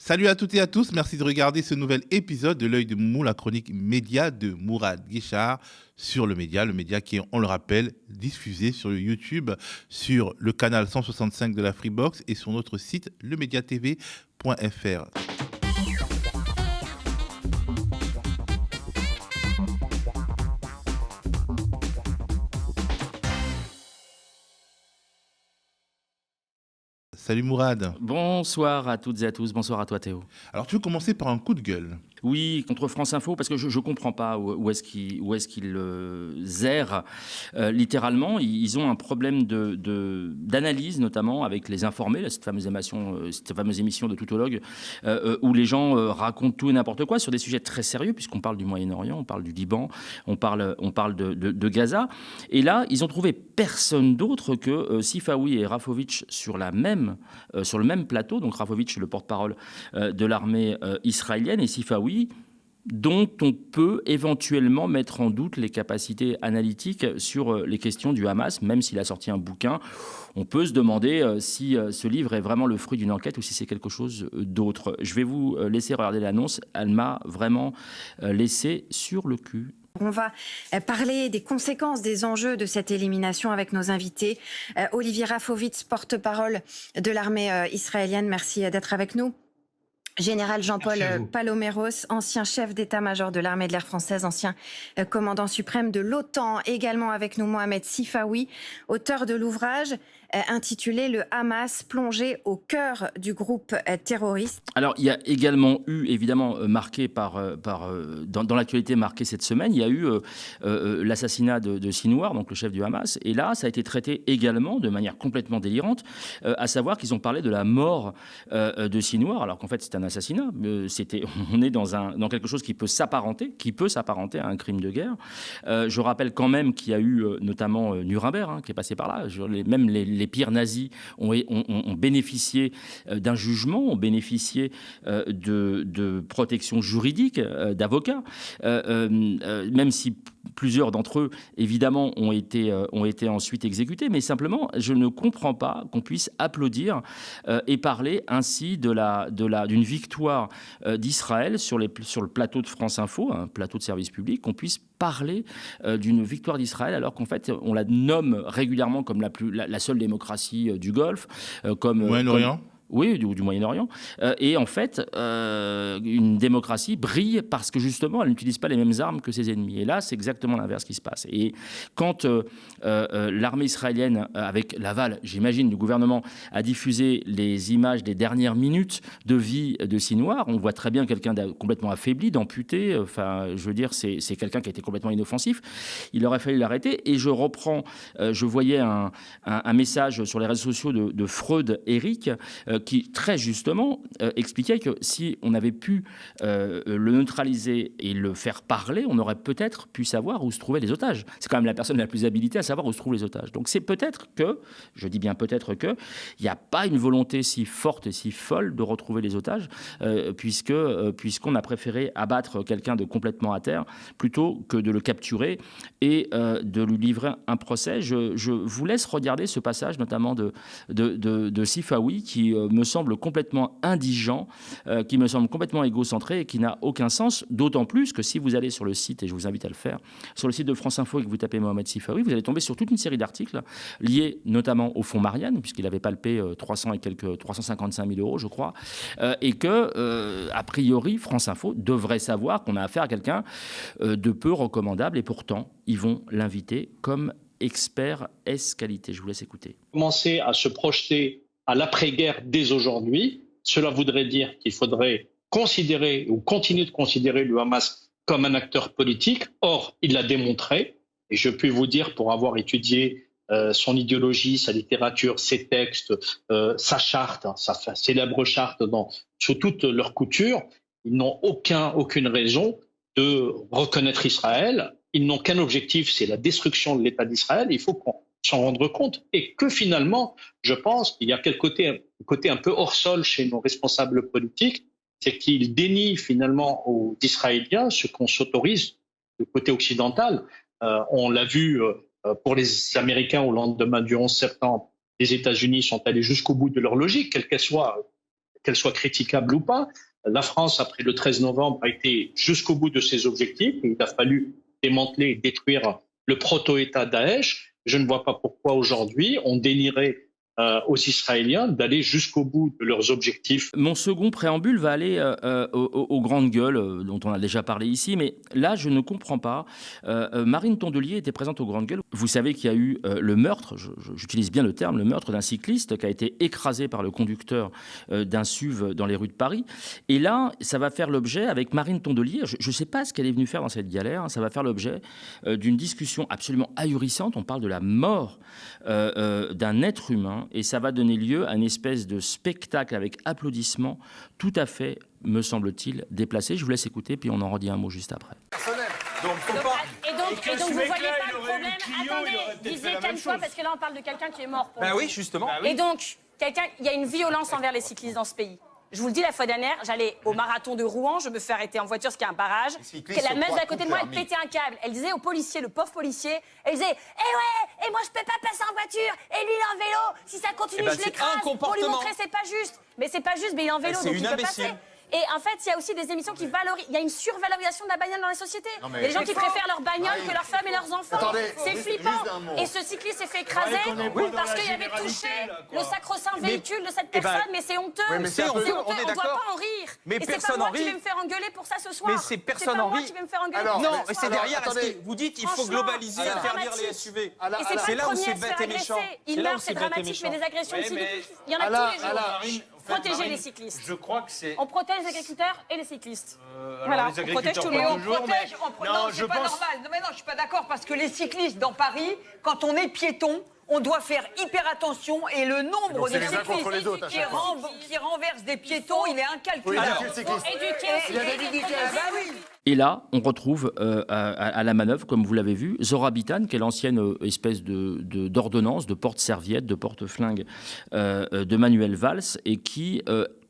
Salut à toutes et à tous, merci de regarder ce nouvel épisode de l'œil de Moumou, la chronique média de Mourad Guichard sur le média qui est, on le rappelle, diffusé sur le YouTube, sur le canal 165 de la Freebox et sur notre site lemediatv.fr. Salut Mourad. Bonsoir à toutes et à tous, bonsoir à toi Théo. Alors tu veux commencer par un coup de gueule. Oui, contre France Info, parce que je ne comprends pas où est-ce qu'ils errent. Littéralement, ils ont un problème d'analyse, notamment avec Les Informés, cette fameuse émission de Toutologue, où les gens racontent tout et n'importe quoi sur des sujets très sérieux, puisqu'on parle du Moyen-Orient, on parle du Liban, on parle de Gaza. Et là, ils ont trouvé personne d'autre que Sifawi et Rafovitch sur le même plateau. Donc Rafovitch, le porte-parole de l'armée israélienne, et Sifawi, dont on peut éventuellement mettre en doute les capacités analytiques sur les questions du Hamas, même s'il a sorti un bouquin. On peut se demander si ce livre est vraiment le fruit d'une enquête ou si c'est quelque chose d'autre. Je vais vous laisser regarder l'annonce. Elle m'a vraiment laissé sur le cul. On va parler des conséquences, des enjeux de cette élimination avec nos invités. Olivier Rafovitch, porte-parole de l'armée israélienne, merci d'être avec nous. Général Jean-Paul Paloméros, ancien chef d'état-major de l'armée de l'air française, ancien commandant suprême de l'OTAN. Également avec nous Mohamed Sifawi, auteur de l'ouvrage intitulé « Le Hamas plongé au cœur du groupe terroriste ». Alors, il y a également eu, évidemment, marqué dans l'actualité marquée cette semaine, il y a eu l'assassinat de Sinwar, donc le chef du Hamas. Et là, ça a été traité également de manière complètement délirante, à savoir qu'ils ont parlé de la mort de Sinwar, alors qu'en fait, c'est un assassinat. On est dans quelque chose qui peut s'apparenter à un crime de guerre. Je rappelle quand même qu'il y a eu notamment Nuremberg, qui est passé par là. Même les pires nazis ont bénéficié d'un jugement, ont bénéficié de protection juridique, d'avocats, même si plusieurs d'entre eux, évidemment, ont été ensuite exécutés. Mais simplement, je ne comprends pas qu'on puisse applaudir et parler ainsi d'une victoire d'Israël sur le plateau de France Info, un plateau de service public, qu'on puisse parler d'une victoire d'Israël alors qu'en fait, on la nomme régulièrement comme la seule démocratie du Golfe, comme Moyen-Orient. Oui, du Moyen-Orient. Et en fait, une démocratie brille parce que justement, elle n'utilise pas les mêmes armes que ses ennemis. Et là, c'est exactement l'inverse qui se passe. Et quand l'armée israélienne, avec l'aval, j'imagine, du gouvernement, a diffusé les images des dernières minutes de vie de Sinwar, on voit très bien quelqu'un de complètement affaibli, d'amputé. Enfin, je veux dire, c'est quelqu'un qui a été complètement inoffensif. Il aurait fallu l'arrêter. Et je reprends, je voyais un message sur les réseaux sociaux de Freud Eric, qui très justement expliquait que si on avait pu le neutraliser et le faire parler, on aurait peut-être pu savoir où se trouvaient les otages. C'est quand même la personne la plus habilitée à savoir où se trouvent les otages. Donc c'est peut-être que, je dis bien peut-être que, il n'y a pas une volonté si forte et si folle de retrouver les otages, puisqu'on a préféré abattre quelqu'un de complètement à terre plutôt que de le capturer et de lui livrer un procès. Je vous laisse regarder ce passage, notamment de Sifawi, qui me semble complètement indigent, qui me semble complètement égocentré et qui n'a aucun sens, d'autant plus que si vous allez sur le site, et je vous invite à le faire, sur le site de France Info et que vous tapez Mohamed Sifawi, vous allez tomber sur toute une série d'articles liés notamment au fonds Marianne, puisqu'il avait palpé 355 000 euros, je crois, et que, a priori, France Info devrait savoir qu'on a affaire à quelqu'un de peu recommandable, et pourtant, ils vont l'inviter comme expert S-qualité. Je vous laisse écouter. Commencer à se projeter à l'après-guerre dès aujourd'hui, cela voudrait dire qu'il faudrait considérer ou continuer de considérer le Hamas comme un acteur politique. Or, il l'a démontré, et je puis vous dire, pour avoir étudié son idéologie, sa littérature, ses textes, sa charte, sa célèbre charte sous toutes leurs coutures, ils n'ont aucune raison de reconnaître Israël. Ils n'ont qu'un objectif, c'est la destruction de l'État d'Israël. Il faut qu'on s'en rendre compte, et que finalement, je pense qu'il y a quel côté un peu hors sol chez nos responsables politiques, c'est qu'ils dénient finalement aux Israéliens ce qu'on s'autorise du côté occidental. On l'a vu pour les Américains au lendemain du 11 septembre, les États-Unis sont allés jusqu'au bout de leur logique, quelle qu'elle soit, qu'elle soit critiquable ou pas. La France, après le 13 novembre, a été jusqu'au bout de ses objectifs. Il a fallu démanteler et détruire le proto-État Daesh. Je ne vois pas pourquoi aujourd'hui on dénierait aux Israéliens d'aller jusqu'au bout de leurs objectifs. Mon second préambule va aller aux grandes gueules dont on a déjà parlé ici, mais là je ne comprends pas. Marine Tondelier était présente aux grandes gueules. Vous savez qu'il y a eu le meurtre, j'utilise bien le terme, le meurtre d'un cycliste qui a été écrasé par le conducteur d'un SUV dans les rues de Paris. Et là, ça va faire l'objet, avec Marine Tondelier, je ne sais pas ce qu'elle est venue faire dans cette galère, hein, ça va faire l'objet d'une discussion absolument ahurissante. On parle de la mort d'un être humain. Et ça va donner lieu à une espèce de spectacle avec applaudissements tout à fait, me semble-t-il, déplacé. Je vous laisse écouter, puis on en redit un mot juste après. Et donc vous voyez pas le problème. Attendez, disez calme-toi, parce que là on parle de quelqu'un qui est mort. Oui, justement. Et donc, il y a une violence envers les cyclistes dans ce pays. Je vous le dis, la fois dernière, j'allais au marathon de Rouen, je me fais arrêter en voiture parce qu'il y a un barrage. La meuf à côté de moi, elle pétait un câble. Elle disait au policier, le pauvre policier, elle disait ouais, et moi je peux pas passer en voiture, et lui il est en vélo, si ça continue je l'écrase. Pour lui montrer c'est pas juste. Mais c'est pas juste, mais il est en vélo, donc il peut passer. Et en fait, il y a aussi des émissions qui valorisent. Il y a une survalorisation de la bagnole dans la société. Il y a des gens qui préfèrent leur bagnole que leurs femmes et leurs enfants. C'est flippant. Et ce cycliste s'est fait écraser parce qu'il avait touché le sacro-saint véhicule de cette personne. Mais c'est honteux. C'est honteux. On ne doit pas en rire. Mais et c'est pas moi qui vais me faire engueuler pour ça ce soir. Mais c'est personne en rit. Qui vais me faire engueuler. Non, mais c'est derrière. Vous dites qu'il faut globaliser, interdire les SUV. C'est là où c'est bête et méchant. Il meurt, c'est dramatique, mais des agressions civiques, il y en a tous les jours. Protéger les cyclistes. Je crois que c'est. On protège les agriculteurs et les cyclistes. Voilà, on protège tout le monde. Non, c'est pas normal. Non, mais non, je suis pas d'accord parce que les cyclistes dans Paris, quand on est piéton, on doit faire hyper attention et le nombre de cyclistes qui renversent des piétons, il est incalculable. Et là, on retrouve à la manœuvre, comme vous l'avez vu, Zora Bitane, qui est l'ancienne espèce d'ordonnance, de porte-serviette, de porte-flingue de Manuel Valls, et qui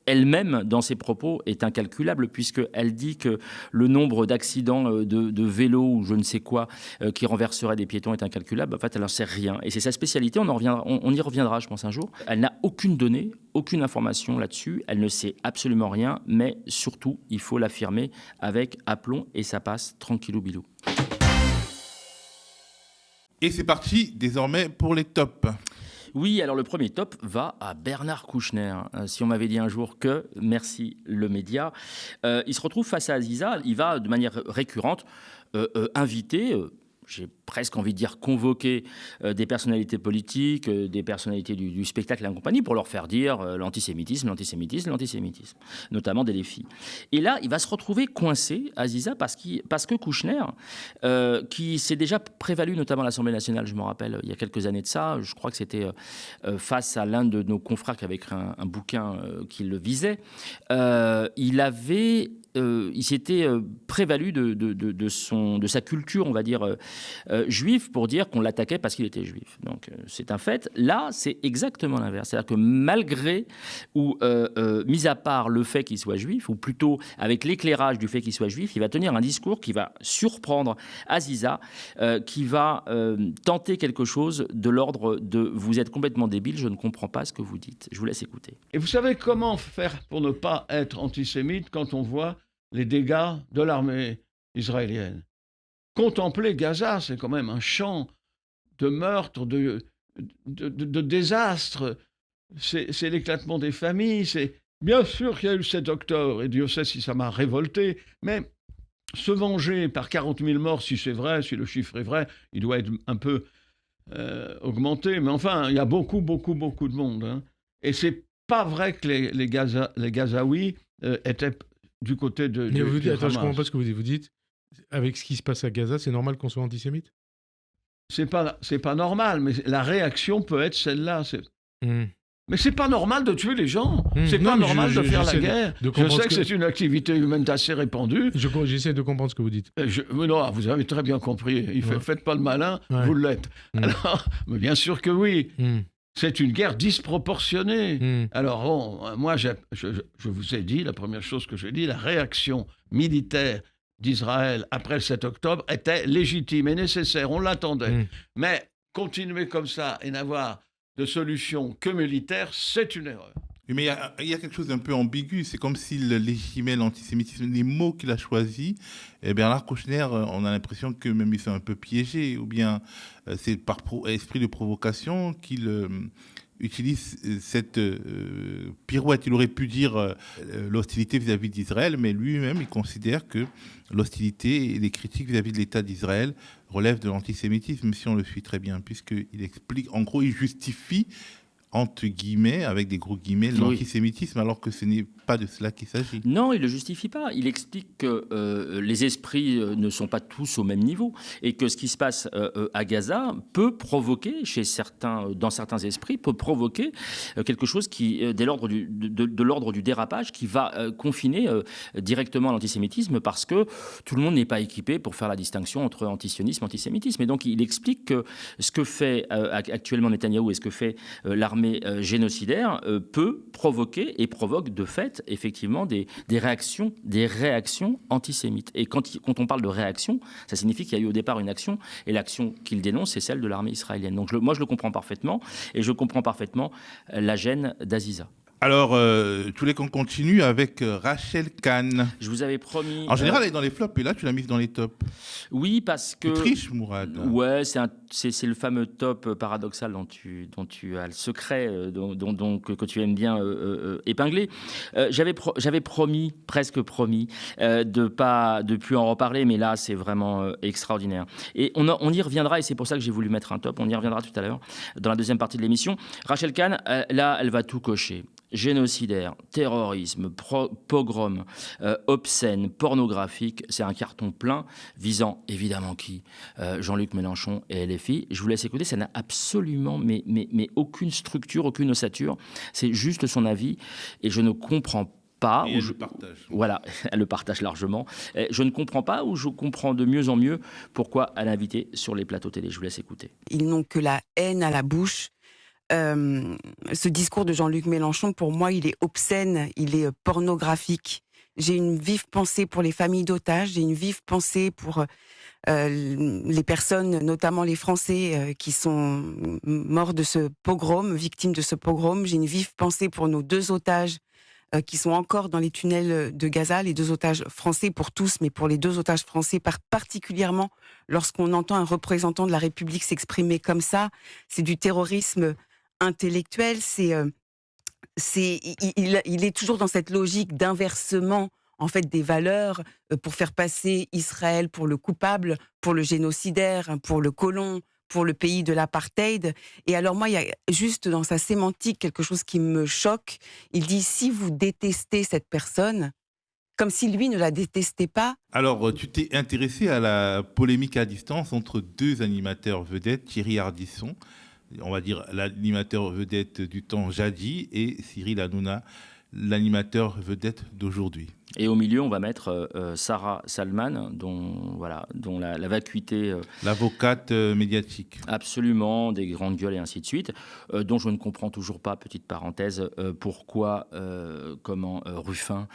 elle-même, dans ses propos, est incalculable, puisqu'elle dit que le nombre d'accidents de vélo ou je ne sais quoi qui renverseraient des piétons est incalculable. En fait, elle n'en sait rien. Et c'est sa spécialité, on y reviendra, je pense, un jour. Elle n'a aucune donnée, aucune information là-dessus. Elle ne sait absolument rien, mais surtout, il faut l'affirmer avec aplomb, et ça passe tranquillou bilou. Et c'est parti désormais pour les tops. Oui, alors le premier top va à Bernard Kouchner. Si on m'avait dit un jour que, merci le média, il se retrouve face à Aziza, il va de manière récurrente inviter... j'ai presque envie de dire convoquer des personnalités politiques, des personnalités du spectacle et compagnie pour leur faire dire l'antisémitisme, notamment des les filles. Et là, il va se retrouver coincé, Aziza, parce que Kouchner, qui s'est déjà prévalu, notamment à l'Assemblée nationale, je me rappelle, il y a quelques années de ça, je crois que c'était face à l'un de nos confrères qui avait écrit un bouquin qui le visait, il s'était prévalu de sa culture, on va dire, juif, pour dire qu'on l'attaquait parce qu'il était juif. Donc, c'est un fait. Là, c'est exactement l'inverse. C'est-à-dire que malgré, ou mis à part le fait qu'il soit juif, ou plutôt avec l'éclairage du fait qu'il soit juif, il va tenir un discours qui va surprendre Aziza, qui va tenter quelque chose de l'ordre de « vous êtes complètement débile, je ne comprends pas ce que vous dites ». Je vous laisse écouter. Et vous savez comment faire pour ne pas être antisémite quand on voit les dégâts de l'armée israélienne? Contempler Gaza, c'est quand même un champ de meurtres, de désastres. C'est l'éclatement des familles. Bien sûr qu'il y a eu le 7 octobre, et Dieu sait si ça m'a révolté, mais se venger par 40 000 morts, si c'est vrai, si le chiffre est vrai, il doit être un peu augmenté. Mais enfin, il y a beaucoup de monde. Hein. Et c'est pas vrai que les Gazaouis étaient du côté de... Mais vous dites, attends, Hamas. je comprends pas ce que vous dites. Vous dites, avec ce qui se passe à Gaza, c'est normal qu'on soit antisémite ? C'est pas normal, mais la réaction peut être celle-là. Mais c'est pas normal de tuer les gens. C'est pas normal de faire la guerre. Je sais que c'est une activité humaine assez répandue. J'essaie de comprendre ce que vous dites. Mais non, vous avez très bien compris. Faites pas le malin, vous l'êtes. Alors, mais bien sûr que oui. C'est une guerre disproportionnée. Alors, bon, moi, je vous ai dit, la première chose que j'ai dit, la réaction militaire d'Israël après le 7 octobre était légitime et nécessaire. On l'attendait. Mais continuer comme ça et n'avoir de solution que militaire, c'est une erreur. Mais il y a quelque chose d'un peu ambigu. C'est comme s'il légitimait l'antisémitisme. Les mots qu'il a choisis, Bernard Kouchner, on a l'impression que même ils sont un peu piégés, ou bien c'est par esprit de provocation qu'il utilise cette pirouette. Il aurait pu dire l'hostilité vis-à-vis d'Israël, mais lui-même, il considère que l'hostilité et les critiques vis-à-vis de l'État d'Israël relèvent de l'antisémitisme, si on le suit très bien, puisqu'il explique, en gros, il justifie, entre guillemets, avec des gros guillemets, l'antisémitisme, alors que ce n'est pas de cela qu'il s'agit. Non, il ne le justifie pas. Il explique que les esprits ne sont pas tous au même niveau et que ce qui se passe à Gaza peut provoquer, dans certains esprits, peut provoquer quelque chose qui, de l'ordre du dérapage, qui va confiner directement l'antisémitisme, parce que tout le monde n'est pas équipé pour faire la distinction entre antisionisme et antisémitisme. Et donc il explique que ce que fait actuellement Netanyahou et ce que fait l'armée génocidaire peut provoquer et provoque de fait effectivement des réactions antisémites. Et quand on parle de réaction, ça signifie qu'il y a eu au départ une action, et l'action qu'il dénonce, c'est celle de l'armée israélienne. Donc moi je le comprends parfaitement, et je comprends parfaitement la gêne d'Aziza. Alors, tu voulais qu'on continue avec Rachel Kahn. Je vous avais promis... En général, elle est dans les flops, et là, tu l'as mise dans les tops. Oui, parce que... Tu triches, Mourad. Ouais, c'est le fameux top paradoxal dont tu as le secret, que tu aimes bien épingler. J'avais presque promis, de plus en reparler, mais là, c'est vraiment extraordinaire. Et on y reviendra, et c'est pour ça que j'ai voulu mettre un top. On y reviendra tout à l'heure, dans la deuxième partie de l'émission. Rachel Kahn, là, elle va tout cocher. Génocidaire, terrorisme, pogrom, obscène, pornographique, c'est un carton plein visant évidemment qui Jean-Luc Mélenchon et LFI. Je vous laisse écouter, ça n'a absolument mais aucune structure, aucune ossature. C'est juste son avis et je ne comprends pas. Et elle le partage. Voilà, elle le partage largement. Je ne comprends pas, ou je comprends de mieux en mieux pourquoi elle est invitée sur les plateaux télé. Je vous laisse écouter. Ils n'ont que la haine à la bouche. Ce discours de Jean-Luc Mélenchon, pour moi, il est obscène, il est pornographique. J'ai une vive pensée pour les familles d'otages, j'ai une vive pensée pour les personnes, notamment les Français qui sont morts de ce pogrom, victimes de ce pogrom. J'ai une vive pensée pour nos 2 otages qui sont encore dans les tunnels de Gaza, les 2 otages français, pour tous, mais pour les 2 otages français particulièrement, lorsqu'on entend un représentant de la République s'exprimer comme ça, c'est du terrorisme intellectuel, il est toujours dans cette logique d'inversement en fait des valeurs pour faire passer Israël pour le coupable, pour le génocidaire, pour le colon, pour le pays de l'apartheid. Et alors moi, il y a juste dans sa sémantique quelque chose qui me choque. Il dit, si vous détestez cette personne, comme si lui ne la détestait pas. Alors, tu t'es intéressé à la polémique à distance entre 2 animateurs vedettes, Thierry Ardisson, on va dire l'animateur vedette du temps jadis, et Cyril Hanouna, l'animateur vedette d'aujourd'hui. Et au milieu, on va mettre Sarah Salman, dont la vacuité... L'avocate médiatique. Absolument, des grandes gueules et ainsi de suite, dont je ne comprends toujours pas, petite parenthèse, pourquoi Ruffin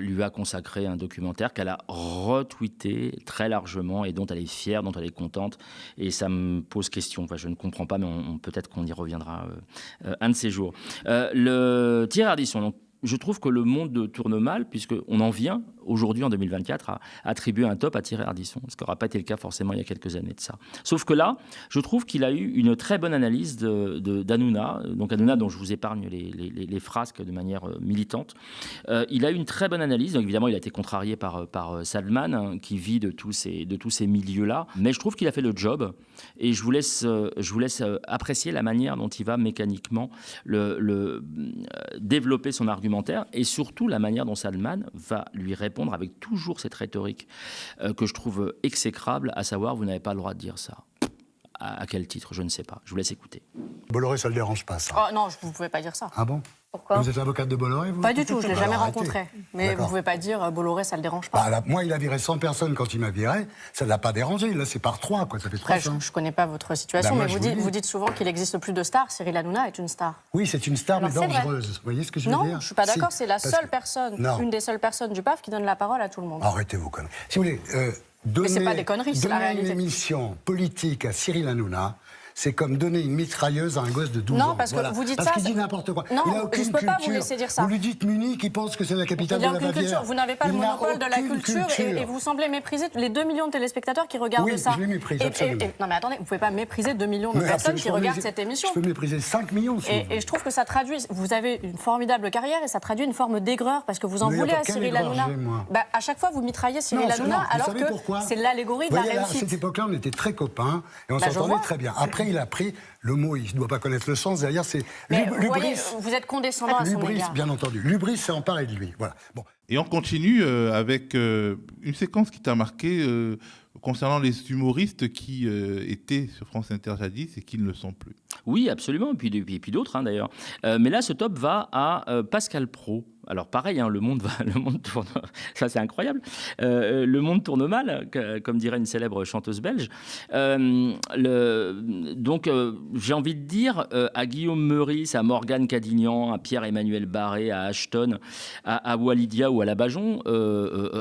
lui a consacré un documentaire qu'elle a retweeté très largement et dont elle est fière, dont elle est contente. Et ça me pose question. Enfin, je ne comprends pas, mais peut-être qu'on y reviendra un de ces jours. Le Thierry Ardisson, donc, je trouve que le monde tourne mal, puisqu'on en vient, aujourd'hui, en 2024, à attribuer un top à Thierry Ardisson, ce qui n'aura pas été le cas forcément il y a quelques années de ça. Sauf que là, je trouve qu'il a eu une très bonne analyse d'Hanouna, donc Hanouna dont je vous épargne les frasques de manière militante. Il a eu une très bonne analyse, donc évidemment il a été contrarié par Salman, hein, qui vit de tous ces milieux-là, mais je trouve qu'il a fait le job, et je vous laisse apprécier la manière dont il va mécaniquement développer son argumentaire, et surtout la manière dont Salman va lui répondre avec toujours cette rhétorique que je trouve exécrable, à savoir, vous n'avez pas le droit de dire ça. À quel titre? Je ne sais pas. Je vous laisse écouter. Bolloré, ça ne le dérange pas, ça? Oh non, vous ne pouvez pas dire ça. Ah bon? Pourquoi? Vous êtes l'avocate de Bolloré, vous? Pas du tout, je ne l'ai jamais arrêtez. rencontré. Mais vous ne pouvez pas dire Bolloré, ça ne le dérange pas. Moi, il a viré 100 personnes quand il m'a viré. Ça ne l'a pas dérangé. Là, c'est par 3, quoi. Ça fait 3. Après, je ne connais pas votre situation, mais vous dites souvent qu'il n'existe plus de stars. Cyril Hanouna est une star. Oui, c'est une star, mais dangereuse. Vous voyez ce que je veux dire? Non, je ne suis pas d'accord. C'est la seule personne, une des seules personnes du PAF qui donne la parole à tout le monde. Arrêtez vos conneries. Si vous voulez, mais c'est pas des conneries, c'est la réalité. Une émission politique à Cyril Hanouna, c'est comme donner une mitrailleuse à un gosse de 12 ans. Non, parce que vous dites parce ça... qu'il dit n'importe quoi. Non, il n'a aucune je ne peux culture. pas vous laisser dire ça. Vous lui dites Munich, il pense que c'est la capitale de la Bavière. Vous n'avez pas le monopole de la culture et vous semblez mépriser les 2 millions de téléspectateurs qui regardent ça. Oui, je les méprise, absolument. Non mais attendez, vous ne pouvez pas mépriser 2 millions de personnes qui regardent cette émission. Je peux mépriser 5 millions. Et je trouve que ça traduit... Vous avez une formidable carrière et ça traduit une forme d'aigreur parce que vous en voulez à Cyril Hanouna. À chaque fois, vous mitraillez Cyril Hanouna alors que c'est l'allégorie de la réussite. À cette époque-là, on était très copains et on s'entendait très bien. Après, il a pris le mot, il ne doit pas connaître le sens. Derrière, c'est l'ubris. Vous êtes condescendant à son égard. L'ubris, bien entendu. L'ubris, c'est emparé de lui. Voilà. Bon. Et on continue avec une séquence qui t'a marqué concernant les humoristes qui étaient sur France Inter jadis et qui ne le sont plus. Oui, absolument, et puis d'autres d'ailleurs. Mais là, ce top va à Pascal Praud. Alors pareil, le monde tourne, ça c'est incroyable. Le monde tourne mal, comme dirait une célèbre chanteuse belge. Donc j'ai envie de dire à Guillaume Meurice, à Morgane Cadignan, à Pierre-Emmanuel Barré, à Ashton, à Walidia ou à Labajon,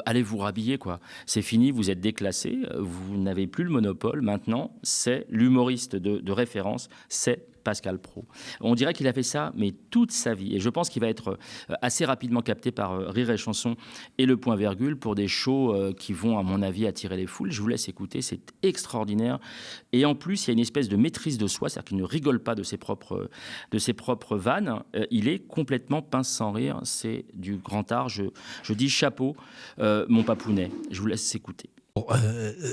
allez vous rhabiller quoi. C'est fini, vous êtes déclassés, vous n'avez plus le monopole. Maintenant, c'est l'humoriste de référence, c'est Pascal Praud. On dirait qu'il a fait ça, mais toute sa vie. Et je pense qu'il va être assez rapidement capté par Rire et Chanson et Le Point Virgule pour des shows qui vont, à mon avis, attirer les foules. Je vous laisse écouter, c'est extraordinaire. Et en plus, il y a une espèce de maîtrise de soi, c'est-à-dire qu'il ne rigole pas de ses propres vannes. Il est complètement pince sans rire. C'est du grand art. Je dis chapeau, mon papounet. Je vous laisse écouter.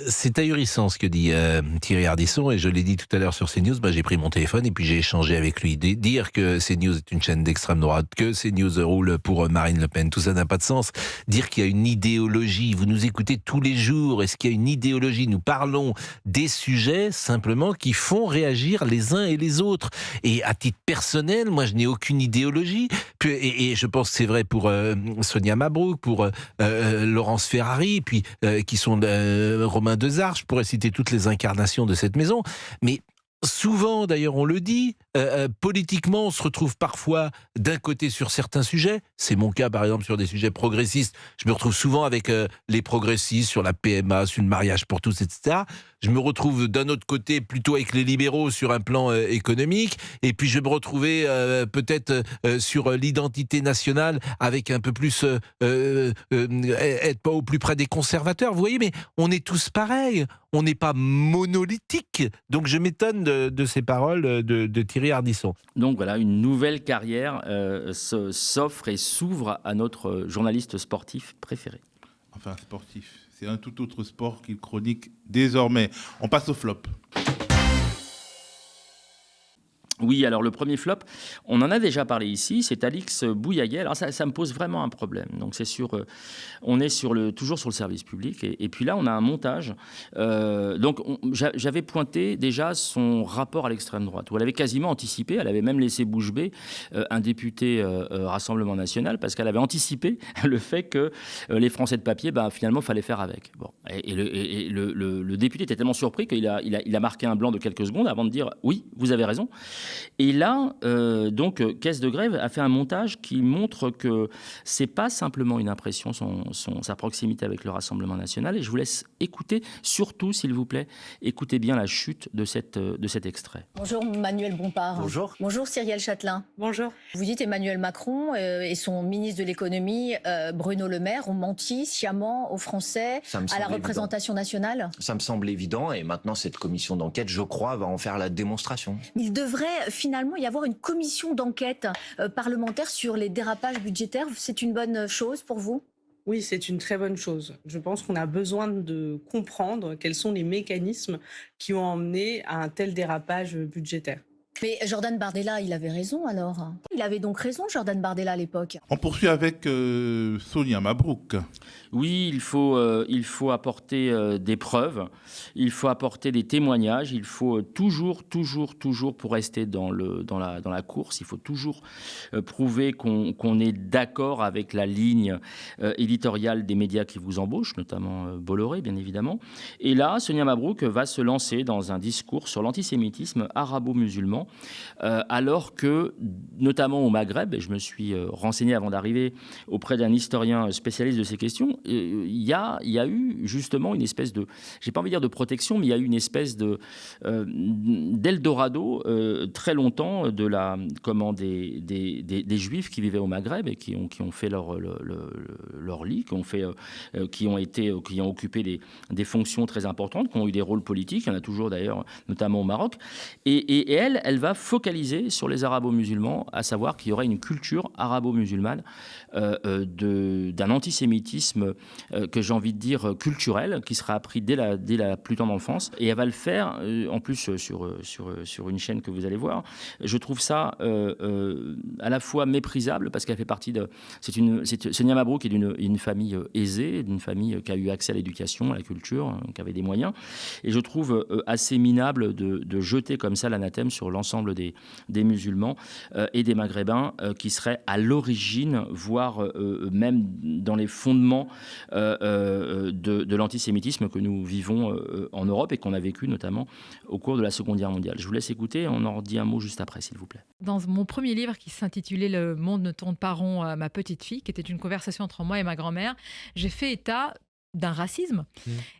C'est ahurissant ce que dit Thierry Ardisson, et je l'ai dit tout à l'heure sur CNews, j'ai pris mon téléphone et puis j'ai échangé avec lui. Dire que CNews est une chaîne d'extrême droite, que CNews roule pour Marine Le Pen, tout ça n'a pas de sens. Dire qu'il y a une idéologie, vous nous écoutez tous les jours, est-ce qu'il y a une idéologie? Nous parlons des sujets simplement qui font réagir les uns et les autres. Et à titre personnel, moi je n'ai aucune idéologie, et je pense que c'est vrai pour Sonia Mabrouk, pour Laurence Ferrari, puis qui sont Romain Desarts, je pourrais citer toutes les incarnations de cette maison, mais souvent, d'ailleurs, on le dit, politiquement, on se retrouve parfois d'un côté sur certains sujets. C'est mon cas, par exemple, sur des sujets progressistes. Je me retrouve souvent avec les progressistes sur la PMA, sur le mariage pour tous, etc. Je me retrouve d'un autre côté plutôt avec les libéraux sur un plan économique. Et puis, je vais me retrouver peut-être sur l'identité nationale avec un peu plus être pas au plus près des conservateurs. Vous voyez, mais on est tous pareils. On n'est pas monolithique. Donc, je m'étonne de ces paroles de Thierry Ardisson. Donc voilà, une nouvelle carrière s'offre et s'ouvre à notre journaliste sportif préféré. Enfin, sportif, c'est un tout autre sport qu'il chronique désormais. On passe au flop. Oui, alors le premier flop, on en a déjà parlé ici, c'est Alix Bouillaguet. Alors ça me pose vraiment un problème. Donc c'est on est toujours sur le service public, et puis là on a un montage. J'avais pointé déjà son rapport à l'extrême droite, où elle avait quasiment anticipé, elle avait même laissé bouche bée un député Rassemblement National, parce qu'elle avait anticipé le fait que les Français de papier, finalement, fallait faire avec. Bon, et le député était tellement surpris qu'il a marqué un blanc de quelques secondes avant de dire oui, vous avez raison. Et là, Caisse de Grève a fait un montage qui montre que c'est pas simplement une impression, sa proximité avec le Rassemblement National. Et je vous laisse écouter, surtout, s'il vous plaît, écoutez bien la chute de cet extrait. Bonjour Manuel Bompard. Bonjour. Bonjour Cyrielle Châtelain. Bonjour. Vous dites Emmanuel Macron et son ministre de l'économie, Bruno Le Maire, ont menti sciemment aux Français, à la représentation nationale? Ça me semble évident, et maintenant cette commission d'enquête, je crois, va en faire la démonstration. Il devrait finalement y avoir une commission d'enquête parlementaire sur les dérapages budgétaires. C'est une bonne chose pour vous? Oui, c'est une très bonne chose. Je pense qu'on a besoin de comprendre quels sont les mécanismes qui ont emmené à un tel dérapage budgétaire. Mais Jordan Bardella, il avait raison alors. Il avait donc raison, Jordan Bardella, à l'époque. On poursuit avec Sonia Mabrouk. Oui, il faut apporter des preuves, il faut apporter des témoignages, il faut toujours, pour rester dans la course, il faut toujours prouver qu'on est d'accord avec la ligne éditoriale des médias qui vous embauchent, notamment Bolloré, bien évidemment. Et là, Sonia Mabrouk va se lancer dans un discours sur l'antisémitisme arabo-musulman, alors que, notamment au Maghreb, et je me suis renseigné avant d'arriver auprès d'un historien spécialiste de ces questions, il y a eu justement une espèce de, j'ai pas envie de dire de protection, mais il y a eu une espèce de d'Eldorado très longtemps des Juifs qui vivaient au Maghreb et qui ont fait leur lit, qui ont occupé des fonctions très importantes, qui ont eu des rôles politiques. Il y en a toujours d'ailleurs, notamment au Maroc. Et elle va focaliser sur les arabo-musulmans, à savoir qu'il y aurait une culture arabo-musulmane d'un antisémitisme que j'ai envie de dire culturel, qui sera appris dès la plus tendre enfance. Et elle va le faire, en plus, sur une chaîne que vous allez voir. Je trouve ça à la fois méprisable, parce qu'elle fait partie de... Sonia Mabrouk est d'une famille aisée, d'une famille qui a eu accès à l'éducation, à la culture, qui avait des moyens. Et je trouve assez minable de jeter comme ça l'anathème sur l'ensemble des musulmans et des maghrébins qui seraient à l'origine, voire même dans les fondements de l'antisémitisme que nous vivons en Europe et qu'on a vécu notamment au cours de la Seconde Guerre mondiale. Je vous laisse écouter, on en redit un mot juste après, s'il vous plaît. Dans mon premier livre qui s'intitulait « Le monde ne tourne pas rond à ma petite fille », qui était une conversation entre moi et ma grand-mère, j'ai fait état d'un racisme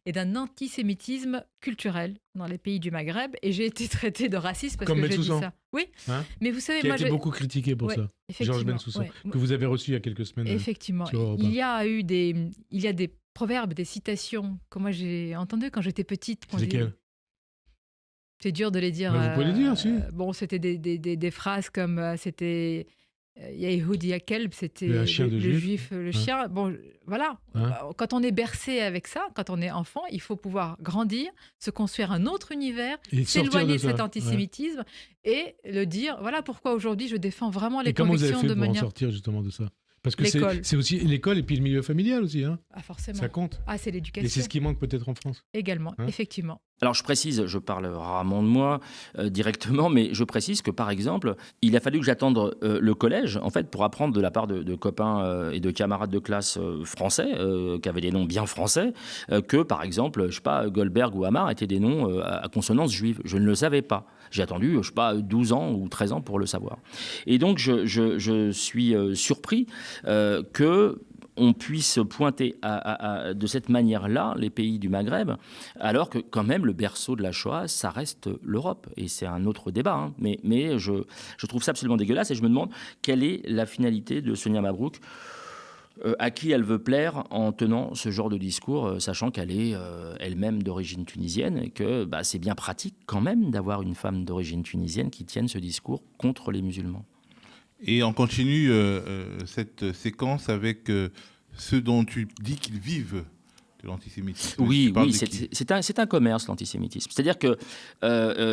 et d'un antisémitisme culturel dans les pays du Maghreb, et j'ai été traitée de raciste parce que j'ai dit ça. Oui, mais vous savez, qui a été beaucoup critiqué pour ça. Georges Bensoussan, que vous avez reçu il y a quelques semaines. Effectivement, il y a des proverbes, des citations que moi j'ai entendues quand j'étais petite. C'est lesquelles ? C'est dur de les dire. Vous pouvez les dire, si. Bon, c'était des phrases comme c'était Yahoud Yakelb, c'était le juif, le chien. Bon, voilà. Quand on est bercé avec ça, quand on est enfant, il faut pouvoir grandir, se construire un autre univers, s'éloigner de cet antisémitisme et le dire. Voilà pourquoi aujourd'hui je défends vraiment les convictions de manière. Et comment vous avez fait pour en sortir justement de ça ? Parce que c'est aussi l'école et puis le milieu familial aussi. Forcément. Ça compte. C'est l'éducation. Et c'est ce qui manque peut-être en France. Également, effectivement. Alors je précise, je parle rarement de moi directement, mais je précise que par exemple, il a fallu que j'attende le collège, en fait, pour apprendre de la part de copains et de camarades de classe français, qui avaient des noms bien français, que par exemple, je sais pas, Goldberg ou Hamar étaient des noms à consonance juive. Je ne le savais pas. J'ai attendu, je sais pas, 12 ans ou 13 ans pour le savoir. Et donc je suis surpris que on puisse pointer de cette manière-là les pays du Maghreb, alors que quand même le berceau de la Shoah, ça reste l'Europe. Et c'est un autre débat. Mais je trouve ça absolument dégueulasse et je me demande quelle est la finalité de Sonia Mabrouk, à qui elle veut plaire en tenant ce genre de discours, sachant qu'elle est elle-même d'origine tunisienne et que c'est bien pratique quand même d'avoir une femme d'origine tunisienne qui tienne ce discours contre les musulmans. Et on continue cette séquence avec ceux dont tu dis qu'ils vivent de l'antisémitisme. Oui, c'est un commerce, l'antisémitisme. C'est-à-dire que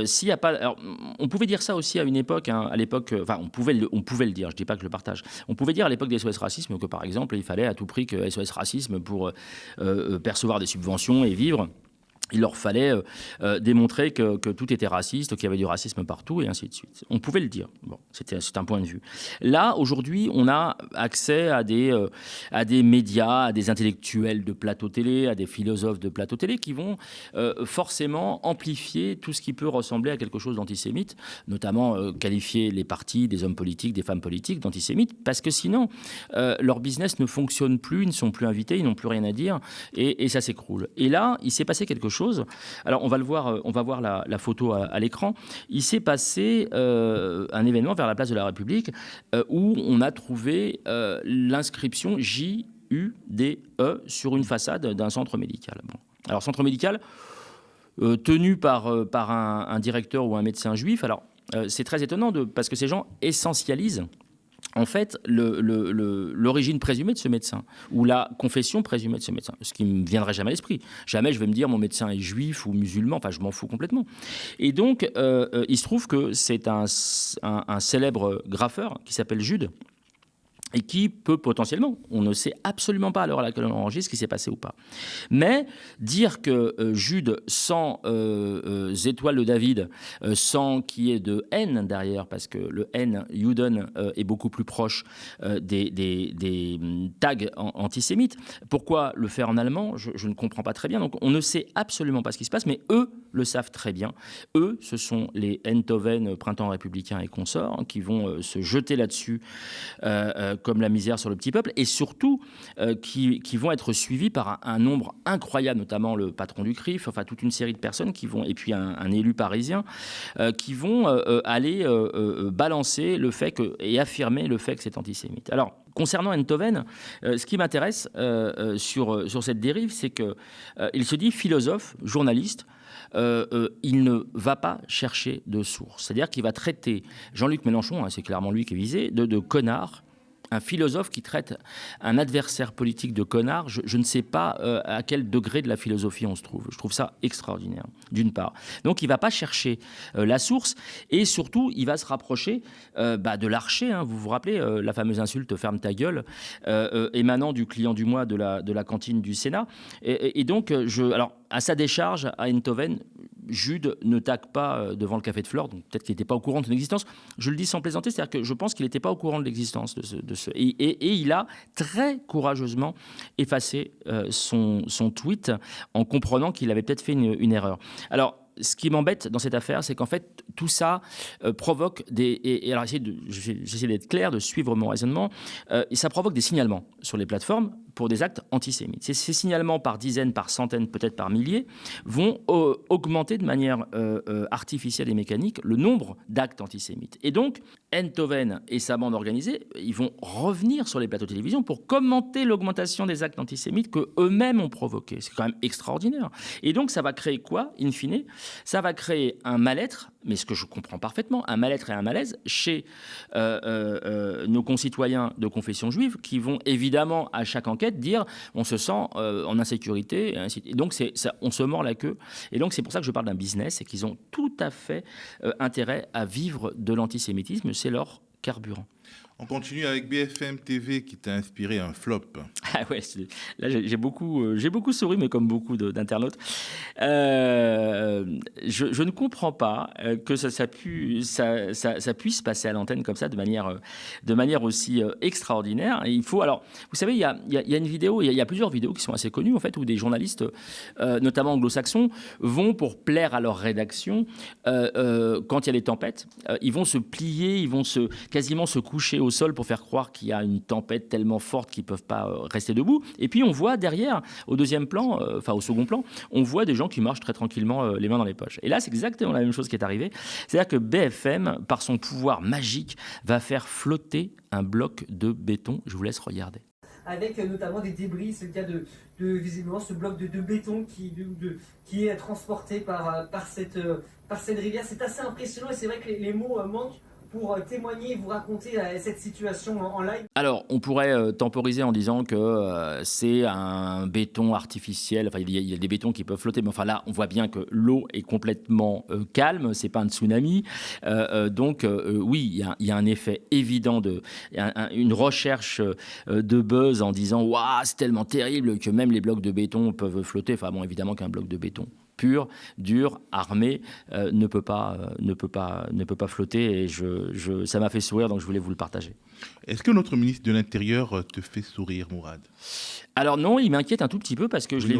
s'il n'y a pas... Alors, on pouvait dire ça aussi à une époque, à l'époque... Enfin, on pouvait le dire, je ne dis pas que je le partage. On pouvait dire à l'époque des SOS Racisme que, par exemple, il fallait à tout prix que SOS Racisme, pour percevoir des subventions et vivre... Il leur fallait démontrer que tout était raciste, qu'il y avait du racisme partout, et ainsi de suite. On pouvait le dire. Bon, c'est un point de vue. Là, aujourd'hui, on a accès à des médias, à des intellectuels de plateau télé, à des philosophes de plateau télé qui vont forcément amplifier tout ce qui peut ressembler à quelque chose d'antisémite, notamment qualifier les partis, des hommes politiques, des femmes politiques d'antisémites, parce que sinon, leur business ne fonctionne plus, ils ne sont plus invités, ils n'ont plus rien à dire, et ça s'écroule. Et là, il s'est passé quelque chose. Alors, on va voir la photo à l'écran. Il s'est passé un événement vers la place de la République où on a trouvé l'inscription JUDE sur une façade d'un centre médical. Bon. Alors, centre médical tenu par un directeur ou un médecin juif. Alors, c'est très étonnant parce que ces gens essentialisent en fait, l'origine présumée de ce médecin, ou la confession présumée de ce médecin, ce qui ne me viendrait jamais à l'esprit. Jamais je vais me dire mon médecin est juif ou musulman, enfin je m'en fous complètement. Et donc, il se trouve que c'est un célèbre graffeur qui s'appelle Jude, et qui peut potentiellement, on ne sait absolument pas à l'heure à laquelle on enregistre ce qui s'est passé ou pas. Mais dire que Jude, sans étoile de David, sans qu'il y ait de haine derrière, parce que le haine, Juden, est beaucoup plus proche des tags antisémites. Pourquoi le faire en allemand ? Je ne comprends pas très bien. Donc on ne sait absolument pas ce qui se passe, mais eux le savent très bien. Eux, ce sont les Enthoven, Printemps républicain et consorts, qui vont se jeter là-dessus comme la misère sur le petit peuple, et surtout qui vont être suivis par un nombre incroyable, notamment le patron du CRIF, enfin toute une série de personnes qui vont, et puis un élu parisien, qui vont aller balancer le fait et affirmer le fait que c'est antisémite. Alors, concernant Enthoven, ce qui m'intéresse sur cette dérive, c'est qu'il se dit philosophe, journaliste. Il ne va pas chercher de source. C'est-à-dire qu'il va traiter Jean-Luc Mélenchon, c'est clairement lui qui est visé, de connard. Un philosophe qui traite un adversaire politique de connard, je ne sais pas à quel degré de la philosophie on se trouve. Je trouve ça extraordinaire, d'une part. Donc il ne va pas chercher la source, et surtout, il va se rapprocher de l'archer. Vous vous rappelez la fameuse insulte « ferme ta gueule » émanant du client du mois de la cantine du Sénat. Et donc, alors, à sa décharge, à Enthoven, Jude ne taque pas devant le Café de Flore, donc peut-être qu'il n'était pas au courant de son existence. Je le dis sans plaisanter, c'est-à-dire que je pense qu'il n'était pas au courant de l'existence de ce. Et il a très courageusement effacé son tweet en comprenant qu'il avait peut-être fait une erreur. Alors, ce qui m'embête dans cette affaire, c'est qu'en fait, tout ça provoque des... Et alors, j'essaie d'être clair, de suivre mon raisonnement. Et ça provoque des signalements sur les plateformes pour des actes antisémites. Ces signalements, par dizaines, par centaines, peut-être par milliers, vont augmenter de manière artificielle et mécanique le nombre d'actes antisémites. Et donc, Enthoven et sa bande organisée, ils vont revenir sur les plateaux de télévision pour commenter l'augmentation des actes antisémites qu'eux-mêmes ont provoqués. C'est quand même extraordinaire. Et donc, ça va créer quoi, in fine ? Ça va créer un mal-être, mais ce que je comprends parfaitement, un mal-être et un malaise chez nos concitoyens de confession juive qui vont évidemment, à chaque enquête, dire on se sent en insécurité. Et donc, on se mord la queue. Et donc, c'est pour ça que je parle d'un business et qu'ils ont tout à fait intérêt à vivre de l'antisémitisme. C'est leur carburant. On continue avec BFM TV qui t'a inspiré un flop. Ah ouais, là j'ai beaucoup souri, mais comme beaucoup d'internautes. Je ne comprends pas que ça puisse passer à l'antenne comme ça de manière aussi extraordinaire. Et il faut, alors, vous savez, il y a une vidéo, il y a plusieurs vidéos qui sont assez connues en fait, où des journalistes, notamment anglo-saxons, vont pour plaire à leur rédaction quand il y a des tempêtes, ils vont se plier, ils vont quasiment se coucher au sol pour faire croire qu'il y a une tempête tellement forte qu'ils ne peuvent pas rester debout. Et puis on voit derrière, au second plan, on voit des gens qui marchent très tranquillement les mains dans les poches. Et là, c'est exactement la même chose qui est arrivée. C'est-à-dire que BFM, par son pouvoir magique, va faire flotter un bloc de béton. Je vous laisse regarder. Avec notamment des débris, c'est le cas de visiblement ce bloc de béton qui est transporté par cette rivière. C'est assez impressionnant et c'est vrai que les mots manquent pour témoigner et vous raconter cette situation en live. Alors, on pourrait temporiser en disant que c'est un béton artificiel. Enfin, il y a des bétons qui peuvent flotter, mais enfin là, on voit bien que l'eau est complètement calme. C'est pas un tsunami. Donc, oui, il y a un effet évident une recherche de buzz en disant waouh, c'est tellement terrible que même les blocs de béton peuvent flotter. Enfin bon, évidemment qu'un bloc de béton pur, dur, armé, ne peut pas flotter. Et ça m'a fait sourire, donc je voulais vous le partager. Est-ce que notre ministre de l'Intérieur te fait sourire, Mourad ? Alors non, il m'inquiète un tout petit peu parce que je l'ai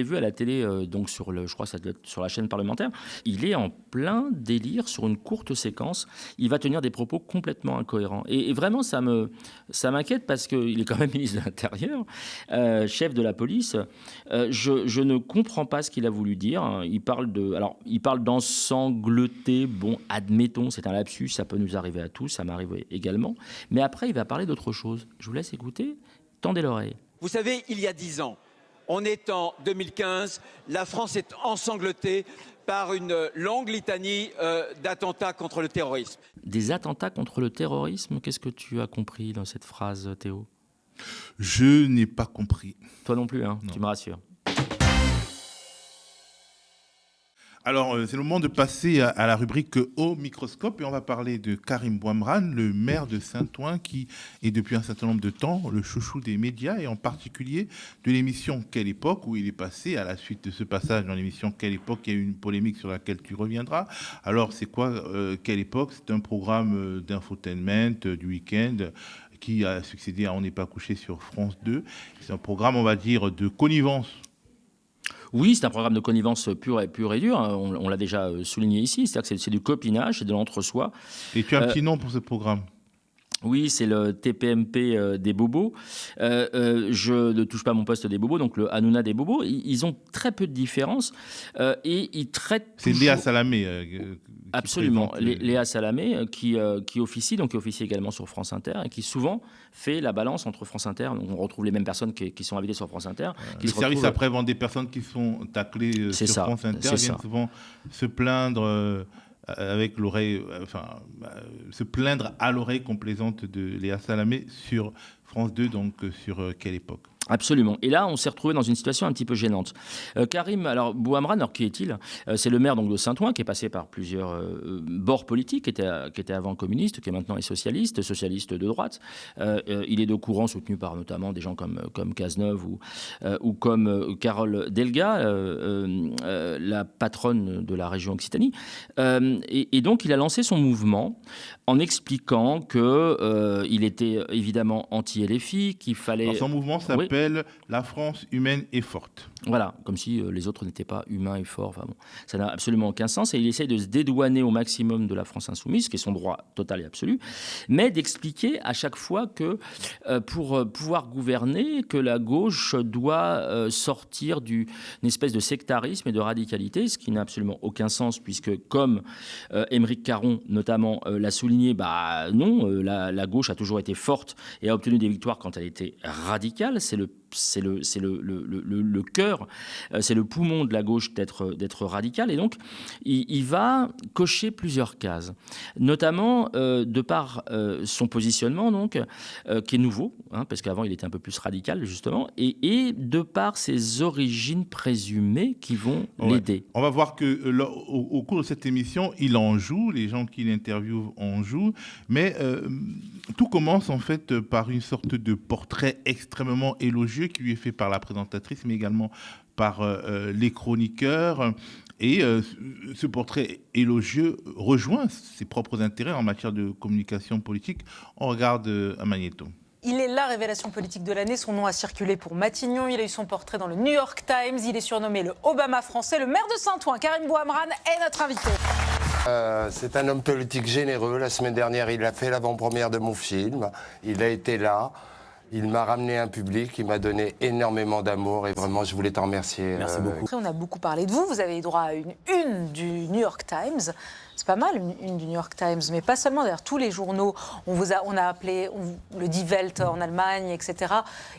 vu à la télé, donc je crois que ça doit être sur la chaîne parlementaire. Il est en plein délire sur une courte séquence. Il va tenir des propos complètement incohérents. Et vraiment, ça m'inquiète parce qu'il est quand même ministre de l'Intérieur, chef de la police. Je ne comprends pas ce qu'il a voulu dire. Il parle d'ensangleter. Bon, admettons, c'est un lapsus, ça peut nous arriver à tous, ça m'arrive également. Mais après, il va parler d'autre chose. Je vous laisse écouter. Tendez l'oreille. Vous savez, il y a 10 ans, on est en 2015, la France est ensanglantée par une longue litanie d'attentats contre le terrorisme. Des attentats contre le terrorisme ? Qu'est-ce que tu as compris dans cette phrase, Théo ? Je n'ai pas compris. Toi non plus, hein, tu me rassures. Alors, c'est le moment de passer à la rubrique Au microscope et on va parler de Karim Bouamran, le maire de Saint-Ouen qui est depuis un certain nombre de temps le chouchou des médias et en particulier de l'émission Quelle époque où il est passé. À la suite de ce passage dans l'émission Quelle époque, il y a eu une polémique sur laquelle tu reviendras. Alors, c'est quoi Quelle époque ? C'est un programme d'infotainment du week-end qui a succédé à On n'est pas couché sur France 2. C'est un programme, on va dire, de connivence. Oui, c'est un programme de connivence pur et dur. On l'a déjà souligné ici. C'est-à-dire que c'est du copinage, c'est de l'entre-soi. Et tu as un petit nom pour ce programme? Oui, c'est le TPMP des bobos. Je ne touche pas mon poste des bobos, donc le Hanouna des bobos. Ils ont très peu de différence et ils traitent. C'est Léa Salamé. Absolument, Léa Salamé qui officie, donc qui officie également sur France Inter et qui souvent fait la balance entre France Inter. Donc on retrouve les mêmes personnes qui sont invitées sur France Inter. Le service après-vend des personnes qui sont taclées sur France Inter viennent souvent se plaindre. Avec l'oreille, se plaindre à l'oreille complaisante de Léa Salamé sur France 2, donc sur quelle époque? Absolument. Et là, on s'est retrouvé dans une situation un petit peu gênante. Karim Bouhamran, alors qui est-il? C'est le maire donc, de Saint-Ouen, qui est passé par plusieurs bords politiques, qui était avant communiste, qui maintenant est socialiste de droite. Il est de courant soutenu par notamment des gens comme Cazeneuve ou comme Carole Delga, la patronne de la région Occitanie. Et donc, il a lancé son mouvement en expliquant qu'il était évidemment anti-LFI, qu'il fallait... Alors, son mouvement s'appelle La France humaine et forte. Voilà, comme si les autres n'étaient pas humains et forts. Enfin, bon, ça n'a absolument aucun sens. Et il essaye de se dédouaner au maximum de la France insoumise, qui est son droit total et absolu, mais d'expliquer à chaque fois que pour pouvoir gouverner, que la gauche doit sortir d'une espèce de sectarisme et de radicalité, ce qui n'a absolument aucun sens, puisque comme Émeric Caron notamment l'a souligné, non, la gauche a toujours été forte et a obtenu des victoires quand elle était radicale. C'est le cœur, c'est le poumon de la gauche d'être radical. Et donc, il va cocher plusieurs cases, notamment de par son positionnement, donc, qui est nouveau, parce qu'avant, il était un peu plus radical, justement, et de par ses origines présumées qui vont l'aider. On va voir qu'au cours de cette émission, il en joue, les gens qui l'interviewent en jouent, mais tout commence en fait par une sorte de portrait extrêmement élogieux qui lui est fait par la présentatrice, mais également par les chroniqueurs. Et ce portrait élogieux rejoint ses propres intérêts en matière de communication politique. On regarde un magnéto. Il est la révélation politique de l'année. Son nom a circulé pour Matignon. Il a eu son portrait dans le New York Times. Il est surnommé le Obama français. Le maire de Saint-Ouen, Karim Bouhamran, est notre invité. C'est un homme politique généreux. La semaine dernière, il a fait l'avant-première de mon film. Il a été là. Il m'a ramené un public, il m'a donné énormément d'amour et vraiment, je voulais t'en remercier. Merci beaucoup. Après, on a beaucoup parlé de vous. Vous avez eu droit à une du New York Times. C'est pas mal, une du New York Times, mais pas seulement. D'ailleurs, tous les journaux, on a appelé le Die Welt en Allemagne, etc.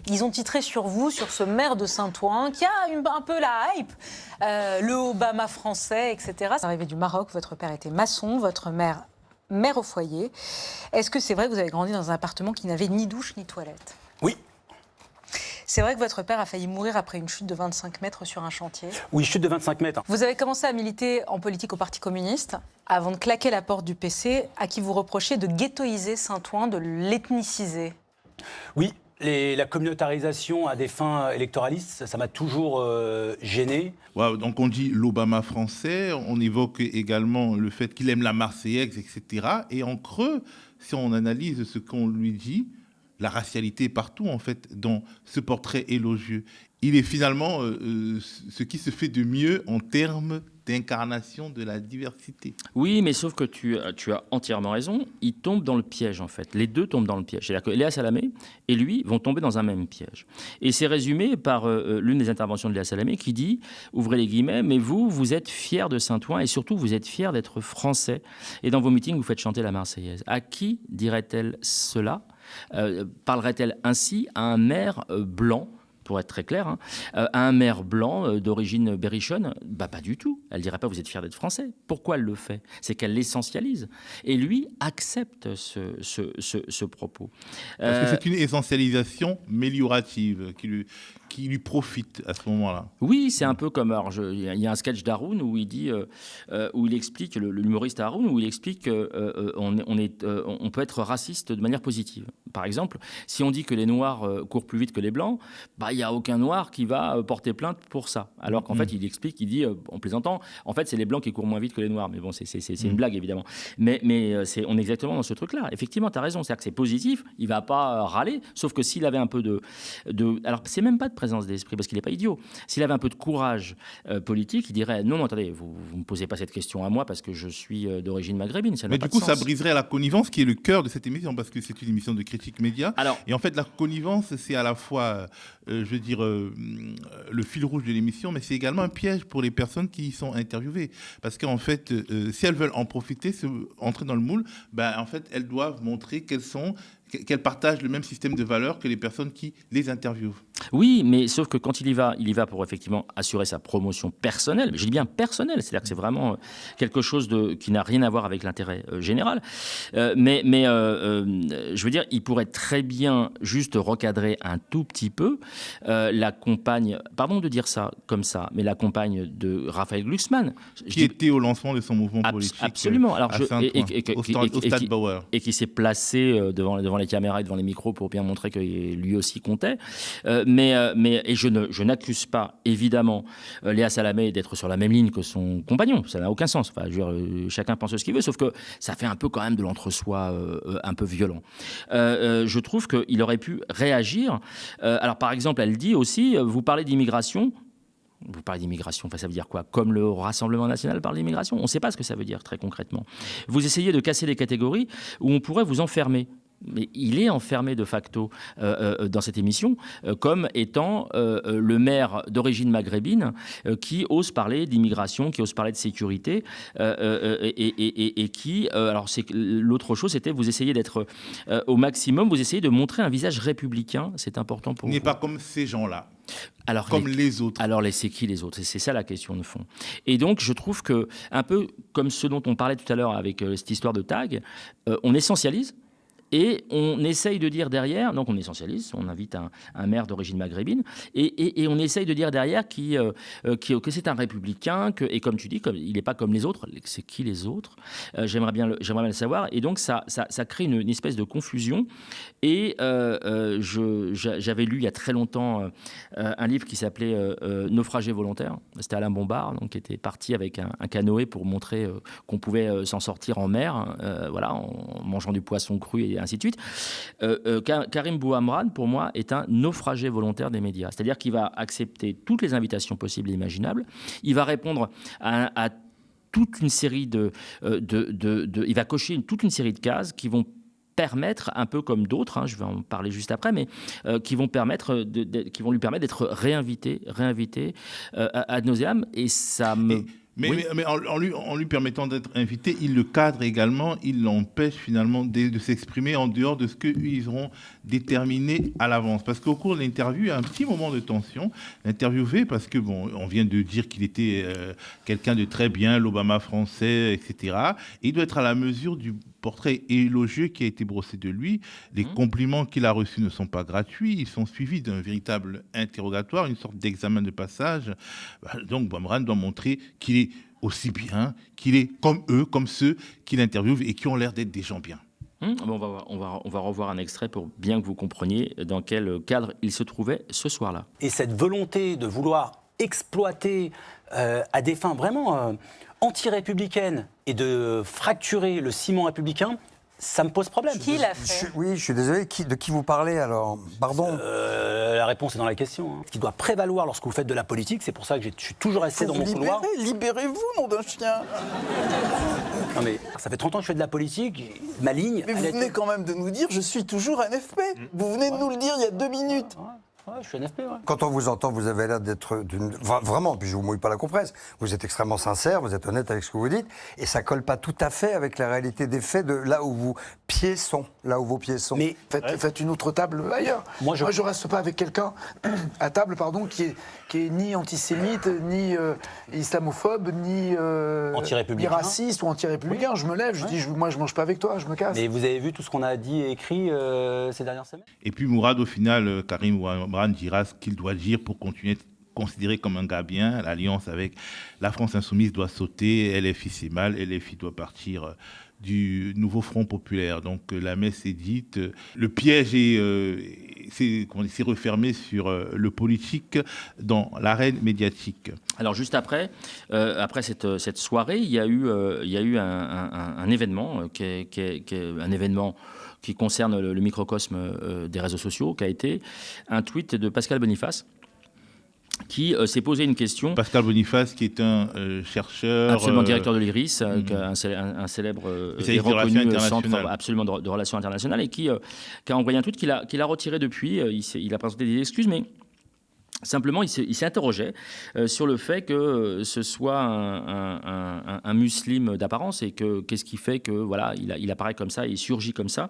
Ils ont titré sur vous, sur ce maire de Saint-Ouen, qui a un peu la hype, le Obama français, etc. C'est arrivé du Maroc, votre père était maçon, votre mère au foyer. Est-ce que c'est vrai que vous avez grandi dans un appartement qui n'avait ni douche ni toilette? Oui. C'est vrai que votre père a failli mourir après une chute de 25 mètres sur un chantier? Oui, chute de 25 mètres. Vous avez commencé à militer en politique au Parti communiste avant de claquer la porte du PC, à qui vous reprochez de ghettoiser Saint-Ouen, de l'ethniciser. Oui. La communautarisation à des fins électoralistes, ça m'a toujours gêné. Ouais, donc on dit l'Obama français, on évoque également le fait qu'il aime la Marseillaise, etc. Et en creux, si on analyse ce qu'on lui dit, la racialité est partout, en fait, dans ce portrait élogieux. Il est finalement ce qui se fait de mieux en termes d'incarnation de la diversité. Oui, mais sauf que tu as entièrement raison. Il tombe dans le piège, en fait. Les deux tombent dans le piège. C'est-à-dire que Léa Salamé et lui vont tomber dans un même piège. Et c'est résumé par l'une des interventions de Léa Salamé qui dit, ouvrez les guillemets, mais vous êtes fiers de Saint-Ouen et surtout, vous êtes fiers d'être français. Et dans vos meetings, vous faites chanter la Marseillaise. À qui dirait-elle cela? Parlerait-elle ainsi à un maire blanc, pour être très clair, à un maire blanc d'origine berrichonne? Pas du tout. Elle ne dirait pas « vous êtes fiers d'être français ». Pourquoi elle le fait? C'est qu'elle l'essentialise. Et lui accepte ce propos. Parce que c'est une essentialisation méliorative qui lui profite à ce moment-là. Oui, c'est un peu comme... Il y a un sketch d'Haroun où il dit, où il explique, l'humoriste Haroun, où il explique qu'on peut être raciste de manière positive. Par exemple, si on dit que les Noirs courent plus vite que les Blancs, il n'y a aucun Noir qui va porter plainte pour ça. Alors qu'en fait, il explique, il dit, en plaisantant, en fait, c'est les Blancs qui courent moins vite que les Noirs. Mais bon, c'est une blague, évidemment. Mais on est exactement dans ce truc-là. Effectivement, tu as raison. C'est-à-dire que c'est positif, il ne va pas râler, sauf que s'il avait un peu de... Alors, c'est même pas de présence d'esprit, parce qu'il n'est pas idiot. S'il avait un peu de courage politique, il dirait non, attendez, vous ne me posez pas cette question à moi parce que je suis d'origine maghrébine. Mais du coup, ça briserait la connivence qui est le cœur de cette émission, parce que c'est une émission de critique média. Et en fait, la connivence, c'est à la fois, je veux dire, le fil rouge de l'émission, mais c'est également un piège pour les personnes qui y sont interviewées. Parce qu'en fait, si elles veulent en profiter, entrer dans le moule, en fait, elles doivent montrer qu'elles partagent le même système de valeurs que les personnes qui les interviewent. Oui, mais sauf que quand il y va pour effectivement assurer sa promotion personnelle. Mais je dis bien personnelle, c'est-à-dire que c'est vraiment quelque chose qui n'a rien à voir avec l'intérêt général. Mais je veux dire, il pourrait très bien juste recadrer un tout petit peu la compagne, pardon de dire ça comme ça, mais la compagne de Raphaël Glucksmann. Qui était au lancement de son mouvement politique. Absolument. Alors, au Stade Bauer. Et qui s'est placé devant les caméras et devant les micros pour bien montrer que lui aussi comptait. Mais je n'accuse pas, évidemment, Léa Salamé d'être sur la même ligne que son compagnon. Ça n'a aucun sens. Enfin, je veux dire, chacun pense ce qu'il veut, sauf que ça fait un peu quand même de l'entre-soi un peu violent. Je trouve qu'il aurait pu réagir. Alors, par exemple, elle dit aussi, vous parlez d'immigration. Vous parlez d'immigration, ça veut dire quoi? Comme le Rassemblement national parle d'immigration? On ne sait pas ce que ça veut dire, très concrètement. Vous essayez de casser des catégories où on pourrait vous enfermer. Mais il est enfermé de facto dans cette émission comme étant le maire d'origine maghrébine qui ose parler d'immigration, qui ose parler de sécurité et qui... alors l'autre chose, c'était vous essayez d'être au maximum, vous essayez de montrer un visage républicain, c'est important pour vous. Il n'est pas comme ces gens-là. Alors, comme les autres. Alors, c'est qui les autres? C'est ça la question de fond. Et donc, je trouve que, un peu comme ce dont on parlait tout à l'heure avec cette histoire de tag, on essentialise. Et on essaye de dire derrière, donc on essentialise, on invite un maire d'origine maghrébine, et on essaye de dire derrière que c'est un républicain, et comme tu dis, il n'est pas comme les autres. C'est qui les autres? J'aimerais bien le savoir. Et donc ça crée une espèce de confusion. Et j'avais lu il y a très longtemps un livre qui s'appelait Naufragés volontaires. C'était Alain Bombard, donc, qui était parti avec un canoë pour montrer qu'on pouvait s'en sortir en mer, voilà, en mangeant du poisson cru et ainsi de suite. Karim Bouhamrane, pour moi, est un naufragé volontaire des médias. C'est-à-dire qu'il va accepter toutes les invitations possibles et imaginables. Il va répondre à toute une série il va cocher toute une série de cases qui vont permettre, un peu comme d'autres, je vais en parler juste après, mais qui vont lui permettre d'être réinvité ad nauseam. Et ça me... Mais en lui permettant d'être invité, il le cadre également, il l'empêche finalement de s'exprimer en dehors de ce qu'ils auront déterminé à l'avance. Parce qu'au cours de l'interview, il y a un petit moment de tension. L'interviewé, parce que on vient de dire qu'il était quelqu'un de très bien, l'Obama français, etc. Et il doit être à la mesure du portrait élogieux qui a été brossé de lui. Les compliments qu'il a reçus ne sont pas gratuits, ils sont suivis d'un véritable interrogatoire, une sorte d'examen de passage. Donc Bouhamrane doit montrer qu'il est aussi bien, qu'il est comme eux, comme ceux qui l'interviewent et qui ont l'air d'être des gens bien. On va revoir un extrait pour bien que vous compreniez dans quel cadre il se trouvait ce soir-là. Et cette volonté de vouloir exploiter à des fins vraiment anti-républicaines et de fracturer le ciment républicain, ça me pose problème. Qui l'a fait? Oui, je suis désolé. De qui vous parlez alors? Pardon. La réponse est dans la question. Ce qui doit prévaloir lorsque vous faites de la politique, c'est pour ça que je suis toujours resté dans mon couloir. Libérez-vous, nom d'un chien. Non mais ça fait 30 ans que je fais de la politique, ma ligne... Mais vous venez quand même de nous dire, je suis toujours NFP. Vous venez de nous le dire il y a 2 minutes. Ouais, je suis NFP, ouais. Quand on vous entend, vous avez l'air d'être vraiment, puis je vous mouille pas la compresse, vous êtes extrêmement sincère, vous êtes honnête avec ce que vous dites, et ça colle pas tout à fait avec la réalité des faits de là où vos pieds sont. Mais faites une autre table ailleurs. Moi, je reste pas avec quelqu'un à table, pardon, qui est ni antisémite, ni islamophobe, ni raciste ou anti-républicain. Oui. Je me lève, je dis, moi, je mange pas avec toi, je me casse. Mais vous avez vu tout ce qu'on a dit et écrit ces dernières semaines? Et puis Mourad, au final, Karim Bouhamrane dira ce qu'il doit dire pour continuer à être considéré comme un gars bien. L'alliance avec la France insoumise doit sauter, LFI c'est mal, LFI doit partir du nouveau Front populaire. Donc la messe est dite, le piège s'est refermé sur le politique dans l'arène médiatique. Alors juste après cette soirée, il y a eu un événement un événement qui concerne le microcosme des réseaux sociaux, qui a été un tweet de Pascal Boniface, qui s'est posé une question. Pascal Boniface, qui est un chercheur... Absolument, directeur de l'IRIS, un célèbre et reconnu centre absolument de relations internationales, et qui a envoyé un tweet qu'il a retiré depuis. Il a présenté des excuses, mais... Simplement, il s'interrogeait sur le fait que ce soit un musulman d'apparence et que qu'est-ce qui fait que voilà, il apparaît comme ça, il surgit comme ça.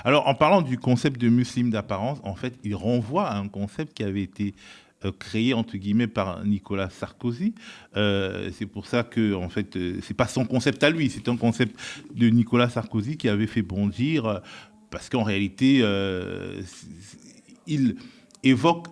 Alors, en parlant du concept de musulman d'apparence, en fait, il renvoie à un concept qui avait été créé entre guillemets par Nicolas Sarkozy. C'est pour ça que en fait, c'est pas son concept à lui, c'est un concept de Nicolas Sarkozy qui avait fait bondir parce qu'en réalité, il évoque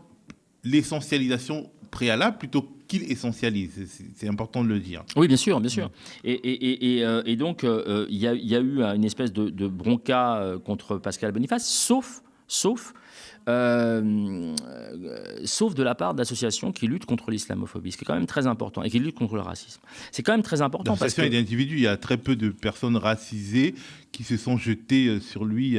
l'essentialisation préalable plutôt qu'il essentialise. C'est important de le dire. Oui, bien sûr, bien sûr. Et donc, il y a eu une espèce de bronca contre Pascal Boniface, sauf de la part d'associations qui luttent contre l'islamophobie, ce qui est quand même très important, et qui luttent contre le racisme. C'est quand même très important. D'associations et d'individus, il y a très peu de personnes racisées qui se sont jetées sur lui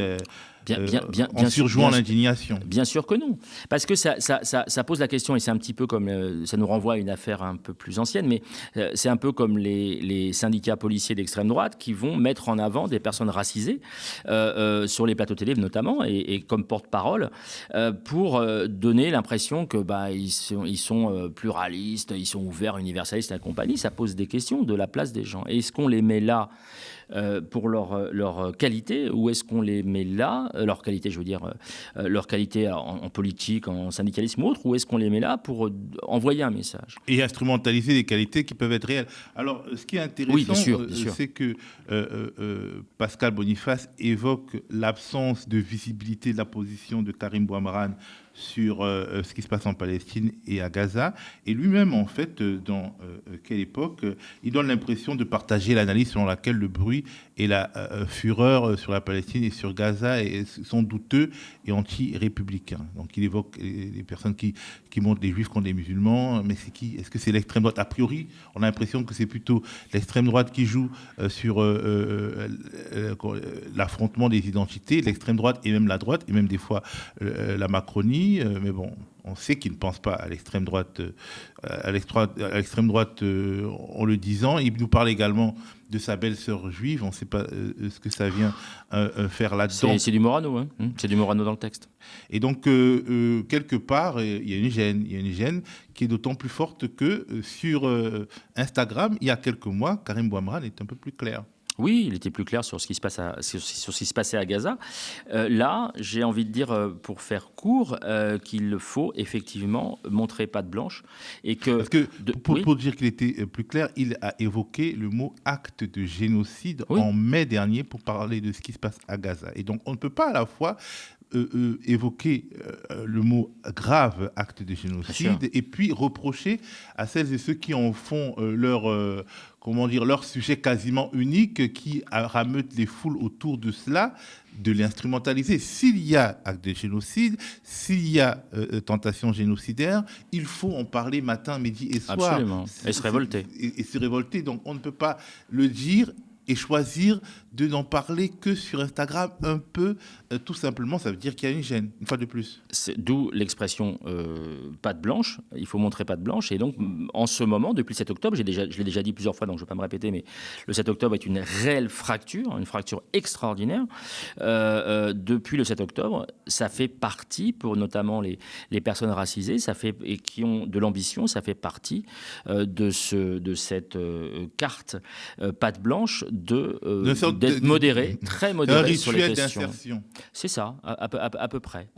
en surjouant l'indignation. Bien sûr que non. Parce que ça pose la question, et c'est un petit peu comme... ça nous renvoie à une affaire un peu plus ancienne, mais c'est un peu comme les syndicats policiers d'extrême droite qui vont mettre en avant des personnes racisées sur les plateaux télé notamment, et comme porte-parole, pour donner l'impression que ils sont pluralistes, ils sont ouverts, universalistes et compagnie. Ça pose des questions de la place des gens. Est-ce qu'on les met là pour leur qualité, ou est-ce qu'on les met là, leur qualité, je veux dire, leur qualité en politique, en syndicalisme ou autre, ou est-ce qu'on les met là pour envoyer un message ? Et instrumentaliser des qualités qui peuvent être réelles. Alors, ce qui est intéressant, oui, bien sûr. C'est que Pascal Boniface évoque l'absence de visibilité de la position de Karim Bouamrane sur ce qui se passe en Palestine et à Gaza. Et lui-même, en fait, dans quelle époque, il donne l'impression de partager l'analyse selon laquelle le bruit et la fureur sur la Palestine et sur Gaza sont douteux et anti-républicains. Donc il évoque les personnes qui montent les juifs contre les musulmans. Mais c'est qui ? Est-ce que c'est l'extrême droite ? A priori, on a l'impression que c'est plutôt l'extrême droite qui joue sur l'affrontement des identités, l'extrême droite et même la droite, et même des fois la Macronie. Mais bon, on sait qu'ils ne pensent pas à l'extrême droite, en le disant. Il nous parle également de sa belle-sœur juive. On ne sait pas ce que ça vient faire là-dedans. C'est du Morano, hein. C'est du Morano dans le texte. Et donc, quelque part, il y a une gêne qui est d'autant plus forte que sur Instagram, il y a quelques mois, Karim Bouamrane est un peu plus clair. Oui, il était plus clair sur ce qui se passait à Gaza. Là, j'ai envie de dire, pour faire court, qu'il faut effectivement montrer patte blanche. Et que, parce que pour dire qu'il était plus clair, il a évoqué le mot acte de génocide en mai dernier pour parler de ce qui se passe à Gaza. Et donc, on ne peut pas à la fois évoquer le mot grave acte de génocide et puis reprocher à celles et ceux qui en font leur sujet quasiment unique, qui rameutent les foules autour de cela, de l'instrumentaliser. S'il y a acte de génocide, s'il y a tentation génocidaire, il faut en parler matin, midi et soir. Absolument. Et se révolter. Et se révolter. Donc on ne peut pas le dire et choisir de n'en parler que sur Instagram un peu, tout simplement. Ça veut dire qu'il y a une gêne, une fois de plus. D'où l'expression patte blanche, il faut montrer patte blanche. Et donc, en ce moment, depuis le 7 octobre, je l'ai déjà dit plusieurs fois, donc je ne vais pas me répéter, mais le 7 octobre est une réelle fracture, une fracture extraordinaire. Depuis le 7 octobre, ça fait partie, pour notamment les personnes racisées, et qui ont de l'ambition, ça fait partie de cette carte patte blanche d'être modéré, très modéré sur les questions. D'insertion. C'est ça, à peu près.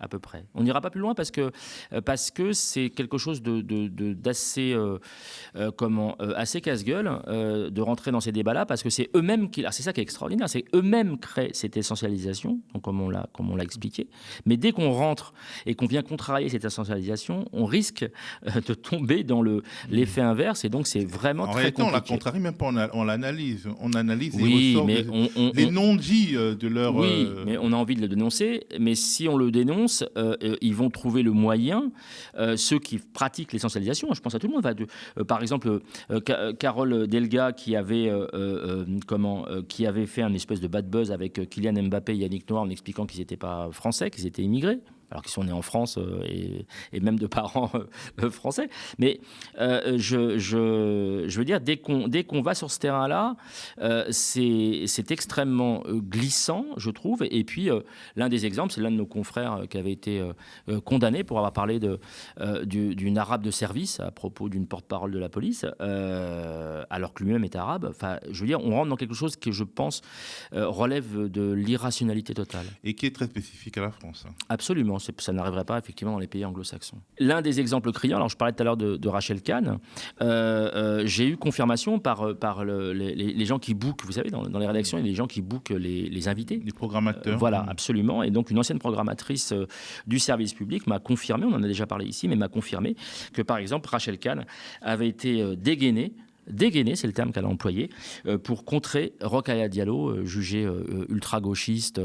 On n'ira pas plus loin parce que c'est quelque chose d'assez assez casse-gueule de rentrer dans ces débats-là, parce que c'est eux-mêmes c'est ça qui est extraordinaire, c'est eux-mêmes créent cette essentialisation, donc comme on l'a expliqué. Mais dès qu'on rentre et qu'on vient contrarier cette essentialisation, on risque de tomber dans l'effet inverse, et donc c'est vraiment très compliqué. En réalité, on la contrarie même pas, on l'analyse. On analyse les non-dits de leur... Oui, mais on a envie de le dénoncer. Mais si on le dénonce, ils vont trouver le moyen, ceux qui pratiquent l'essentialisation, je pense à tout le monde. Par exemple, Carole Delga, qui avait fait un espèce de bad buzz avec Kylian Mbappé et Yannick Noah en expliquant qu'ils n'étaient pas français, qu'ils étaient immigrés. alors qu'ils sont nés en France et même de parents français. Mais je veux dire, dès qu'on va sur ce terrain-là, c'est extrêmement glissant, je trouve. Et puis, l'un des exemples, c'est l'un de nos confrères qui avait été condamné pour avoir parlé d'une arabe de service à propos d'une porte-parole de la police, alors que lui-même est arabe. Enfin, je veux dire, on rentre dans quelque chose qui, je pense, relève de l'irrationalité totale. Et qui est très spécifique à la France. Absolument, ça n'arriverait pas effectivement dans les pays anglo-saxons. L'un des exemples criants, alors je parlais tout à l'heure de Rachel Kahn, j'ai eu confirmation par les gens qui bookent, vous savez, dans les rédactions, il y a des gens qui bookent les invités. Les programmateurs. Voilà, absolument. Et donc une ancienne programmatrice du service public m'a confirmé, on en a déjà parlé ici, mais m'a confirmé que par exemple Rachel Kahn avait été dégainée, c'est le terme qu'elle a employé, pour contrer Rokhaya Diallo, jugé ultra-gauchiste,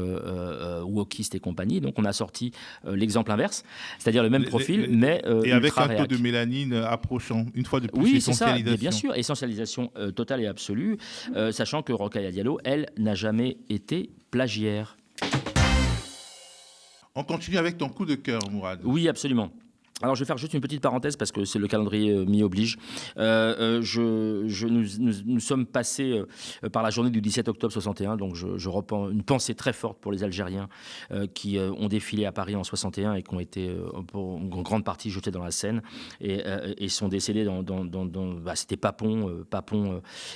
wokiste et compagnie. Donc on a sorti l'exemple inverse, c'est-à-dire le même profil, mais et avec un taux de mélanine approchant, une fois de plus, oui, essentialisation. Oui, bien sûr, essentialisation totale et absolue, sachant que Rokhaya Diallo, elle, n'a jamais été plagiaire. On continue avec ton coup de cœur, Mourad. Oui, absolument. Alors, je vais faire juste une petite parenthèse parce que c'est le calendrier m'y oblige. Nous sommes passés par la journée du 17 octobre 61, donc je reprends une pensée très forte pour les Algériens qui ont défilé à Paris en 61 et qui ont été en grande partie jetés dans la Seine et sont décédés c'était Papon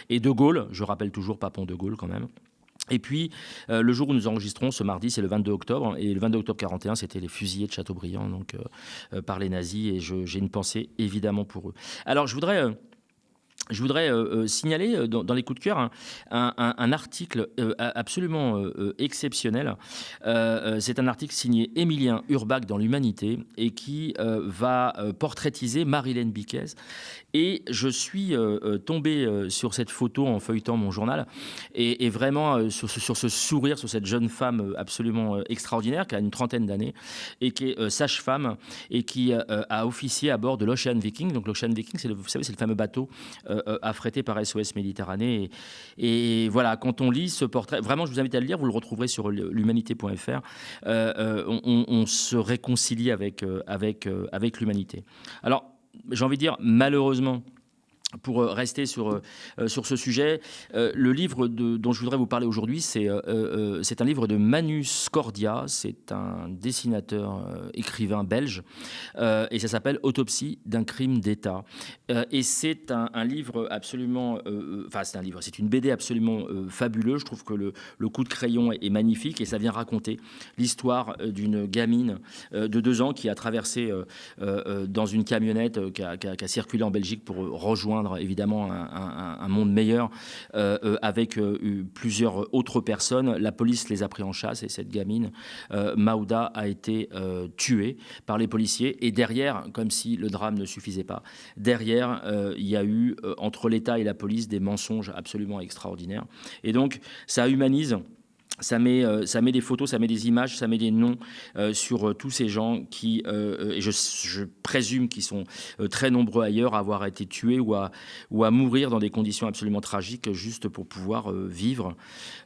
et De Gaulle. Je rappelle toujours Papon De Gaulle quand même. Et puis, le jour où nous enregistrons, ce mardi, c'est le 22 octobre. Et le 22 octobre 41, c'était les fusillés de Chateaubriand donc, par les nazis. Et j'ai une pensée, évidemment, pour eux. Alors, je voudrais signaler dans les coups de cœur un article absolument exceptionnel. C'est un article signé Émilien Urbach dans l'Humanité et qui va portraitiser Marilène Biquez. Et je suis tombé sur cette photo en feuilletant mon journal et vraiment sur ce sourire, sur cette jeune femme absolument extraordinaire qui a une trentaine d'années et qui est sage-femme et qui a officié à bord de l'Ocean Viking. Donc l'Ocean Viking, vous savez, c'est le fameux bateau affrété par SOS Méditerranée. Et voilà, quand on lit ce portrait, vraiment, je vous invite à le lire, vous le retrouverez sur l'humanité.fr. On se réconcilie avec l'humanité. Alors, j'ai envie de dire, malheureusement, pour rester sur ce sujet, le livre dont je voudrais vous parler aujourd'hui, c'est un livre de Manu Scordia, c'est un dessinateur, écrivain belge, et ça s'appelle « Autopsie d'un crime d'État ». Et c'est un livre absolument... c'est une BD absolument fabuleuse. Je trouve que le coup de crayon est magnifique et ça vient raconter l'histoire d'une gamine de 2 ans qui a traversé dans une camionnette qui a circulé en Belgique pour rejoindre évidemment un monde meilleur avec plusieurs autres personnes. La police les a pris en chasse et cette gamine, Maouda, a été tuée par les policiers. Et derrière, comme si le drame ne suffisait pas, derrière, il y a eu entre l'État et la police des mensonges absolument extraordinaires. Et donc, ça humanise. Ça met des photos, ça met des images, ça met des noms sur tous ces gens qui, et je présume qu'ils sont très nombreux ailleurs à avoir été tués ou à mourir dans des conditions absolument tragiques juste pour pouvoir vivre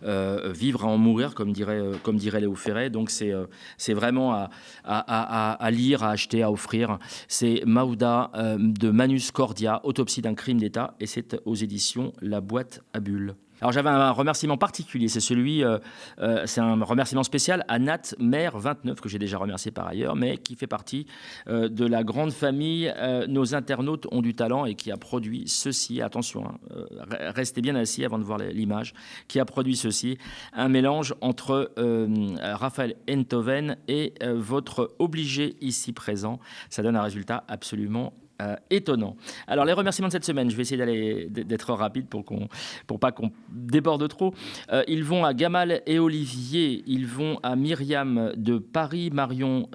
à en mourir, comme dirait Léo Ferré. Donc c'est vraiment à lire, à acheter, à offrir. C'est Maouda de Manu Scordia, Autopsie d'un crime d'État, et c'est aux éditions La Boîte à Bulles. Alors j'avais un remerciement particulier, c'est un remerciement spécial à Nat Mère 29 que j'ai déjà remercié par ailleurs, mais qui fait partie de la grande famille Nos internautes ont du talent et qui a produit ceci. Attention, restez bien assis avant de voir l'image. Qui a produit ceci, un mélange entre Raphaël Enthoven et votre obligé ici présent. Ça donne un résultat absolument étonnant. Alors les remerciements de cette semaine, je vais essayer d'être rapide pour pas qu'on déborde trop. Ils vont à Gamal et Olivier, ils vont à Myriam de Paris, Marion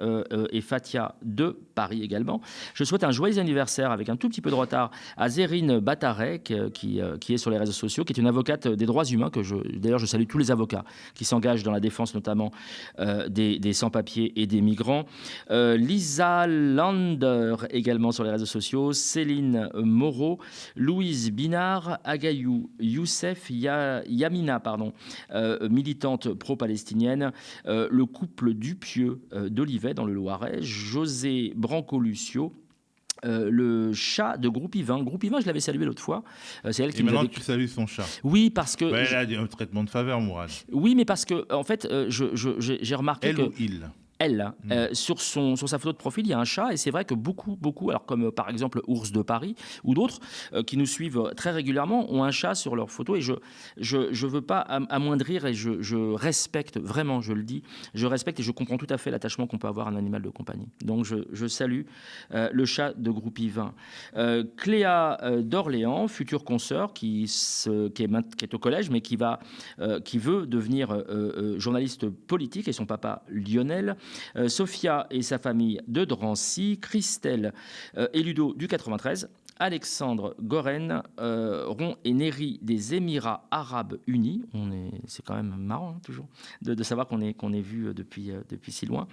et Fatia de Paris également. Je souhaite un joyeux anniversaire avec un tout petit peu de retard à Zérine Batarek qui est sur les réseaux sociaux, qui est une avocate des droits humains d'ailleurs je salue tous les avocats qui s'engagent dans la défense notamment des sans-papiers et des migrants. Lisa Lander également sur les réseaux sociaux, Céline Moreau, Louise Binard, Agayou Youssef, Yamina, militante pro-palestinienne, le couple Dupieux d'Olivet dans le Loiret, José Branco-Lucio, le chat de Groupe Yvain. Groupe Yvain, je l'avais salué l'autre fois. C'est elle qui nous avait... tu salues son chat. Oui, parce que... Ouais, elle a un traitement de faveur, Mourad. Oui, mais parce que, en fait, j'ai remarqué elle que... ou il sur sa photo de profil, il y a un chat, et c'est vrai que beaucoup, alors comme par exemple Ours de Paris ou d'autres qui nous suivent très régulièrement, ont un chat sur leur photo, et je veux pas amoindrir, et je respecte, vraiment, je le dis, je respecte et je comprends tout à fait l'attachement qu'on peut avoir à un animal de compagnie. Donc je salue le chat de Groupe Yvain. Cléa d'Orléans, future consoeur qui est au collège, mais qui veut devenir journaliste politique, et son papa Lionel. Sophia et sa famille de Drancy, Christelle et Ludo du 93, Alexandre Goren, Ron et Néry des Émirats Arabes Unis. C'est quand même marrant, toujours, de savoir qu'on est vu depuis si loin.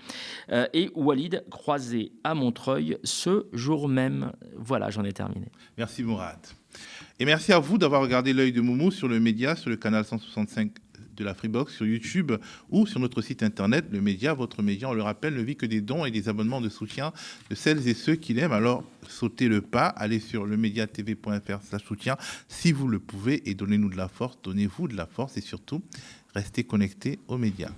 Et Walid, croisé à Montreuil ce jour même. Voilà, j'en ai terminé. Merci Mourad. Et merci à vous d'avoir regardé l'œil de Moumou sur le média, sur le canal 165 de la Freebox, sur YouTube ou sur notre site internet. Le média, votre média, on le rappelle, ne vit que des dons et des abonnements de soutien de celles et ceux qui l'aiment. Alors sautez le pas, allez sur lemediatv.fr/soutien si vous le pouvez, et donnez-nous de la force, donnez-vous de la force, et surtout restez connectés aux médias.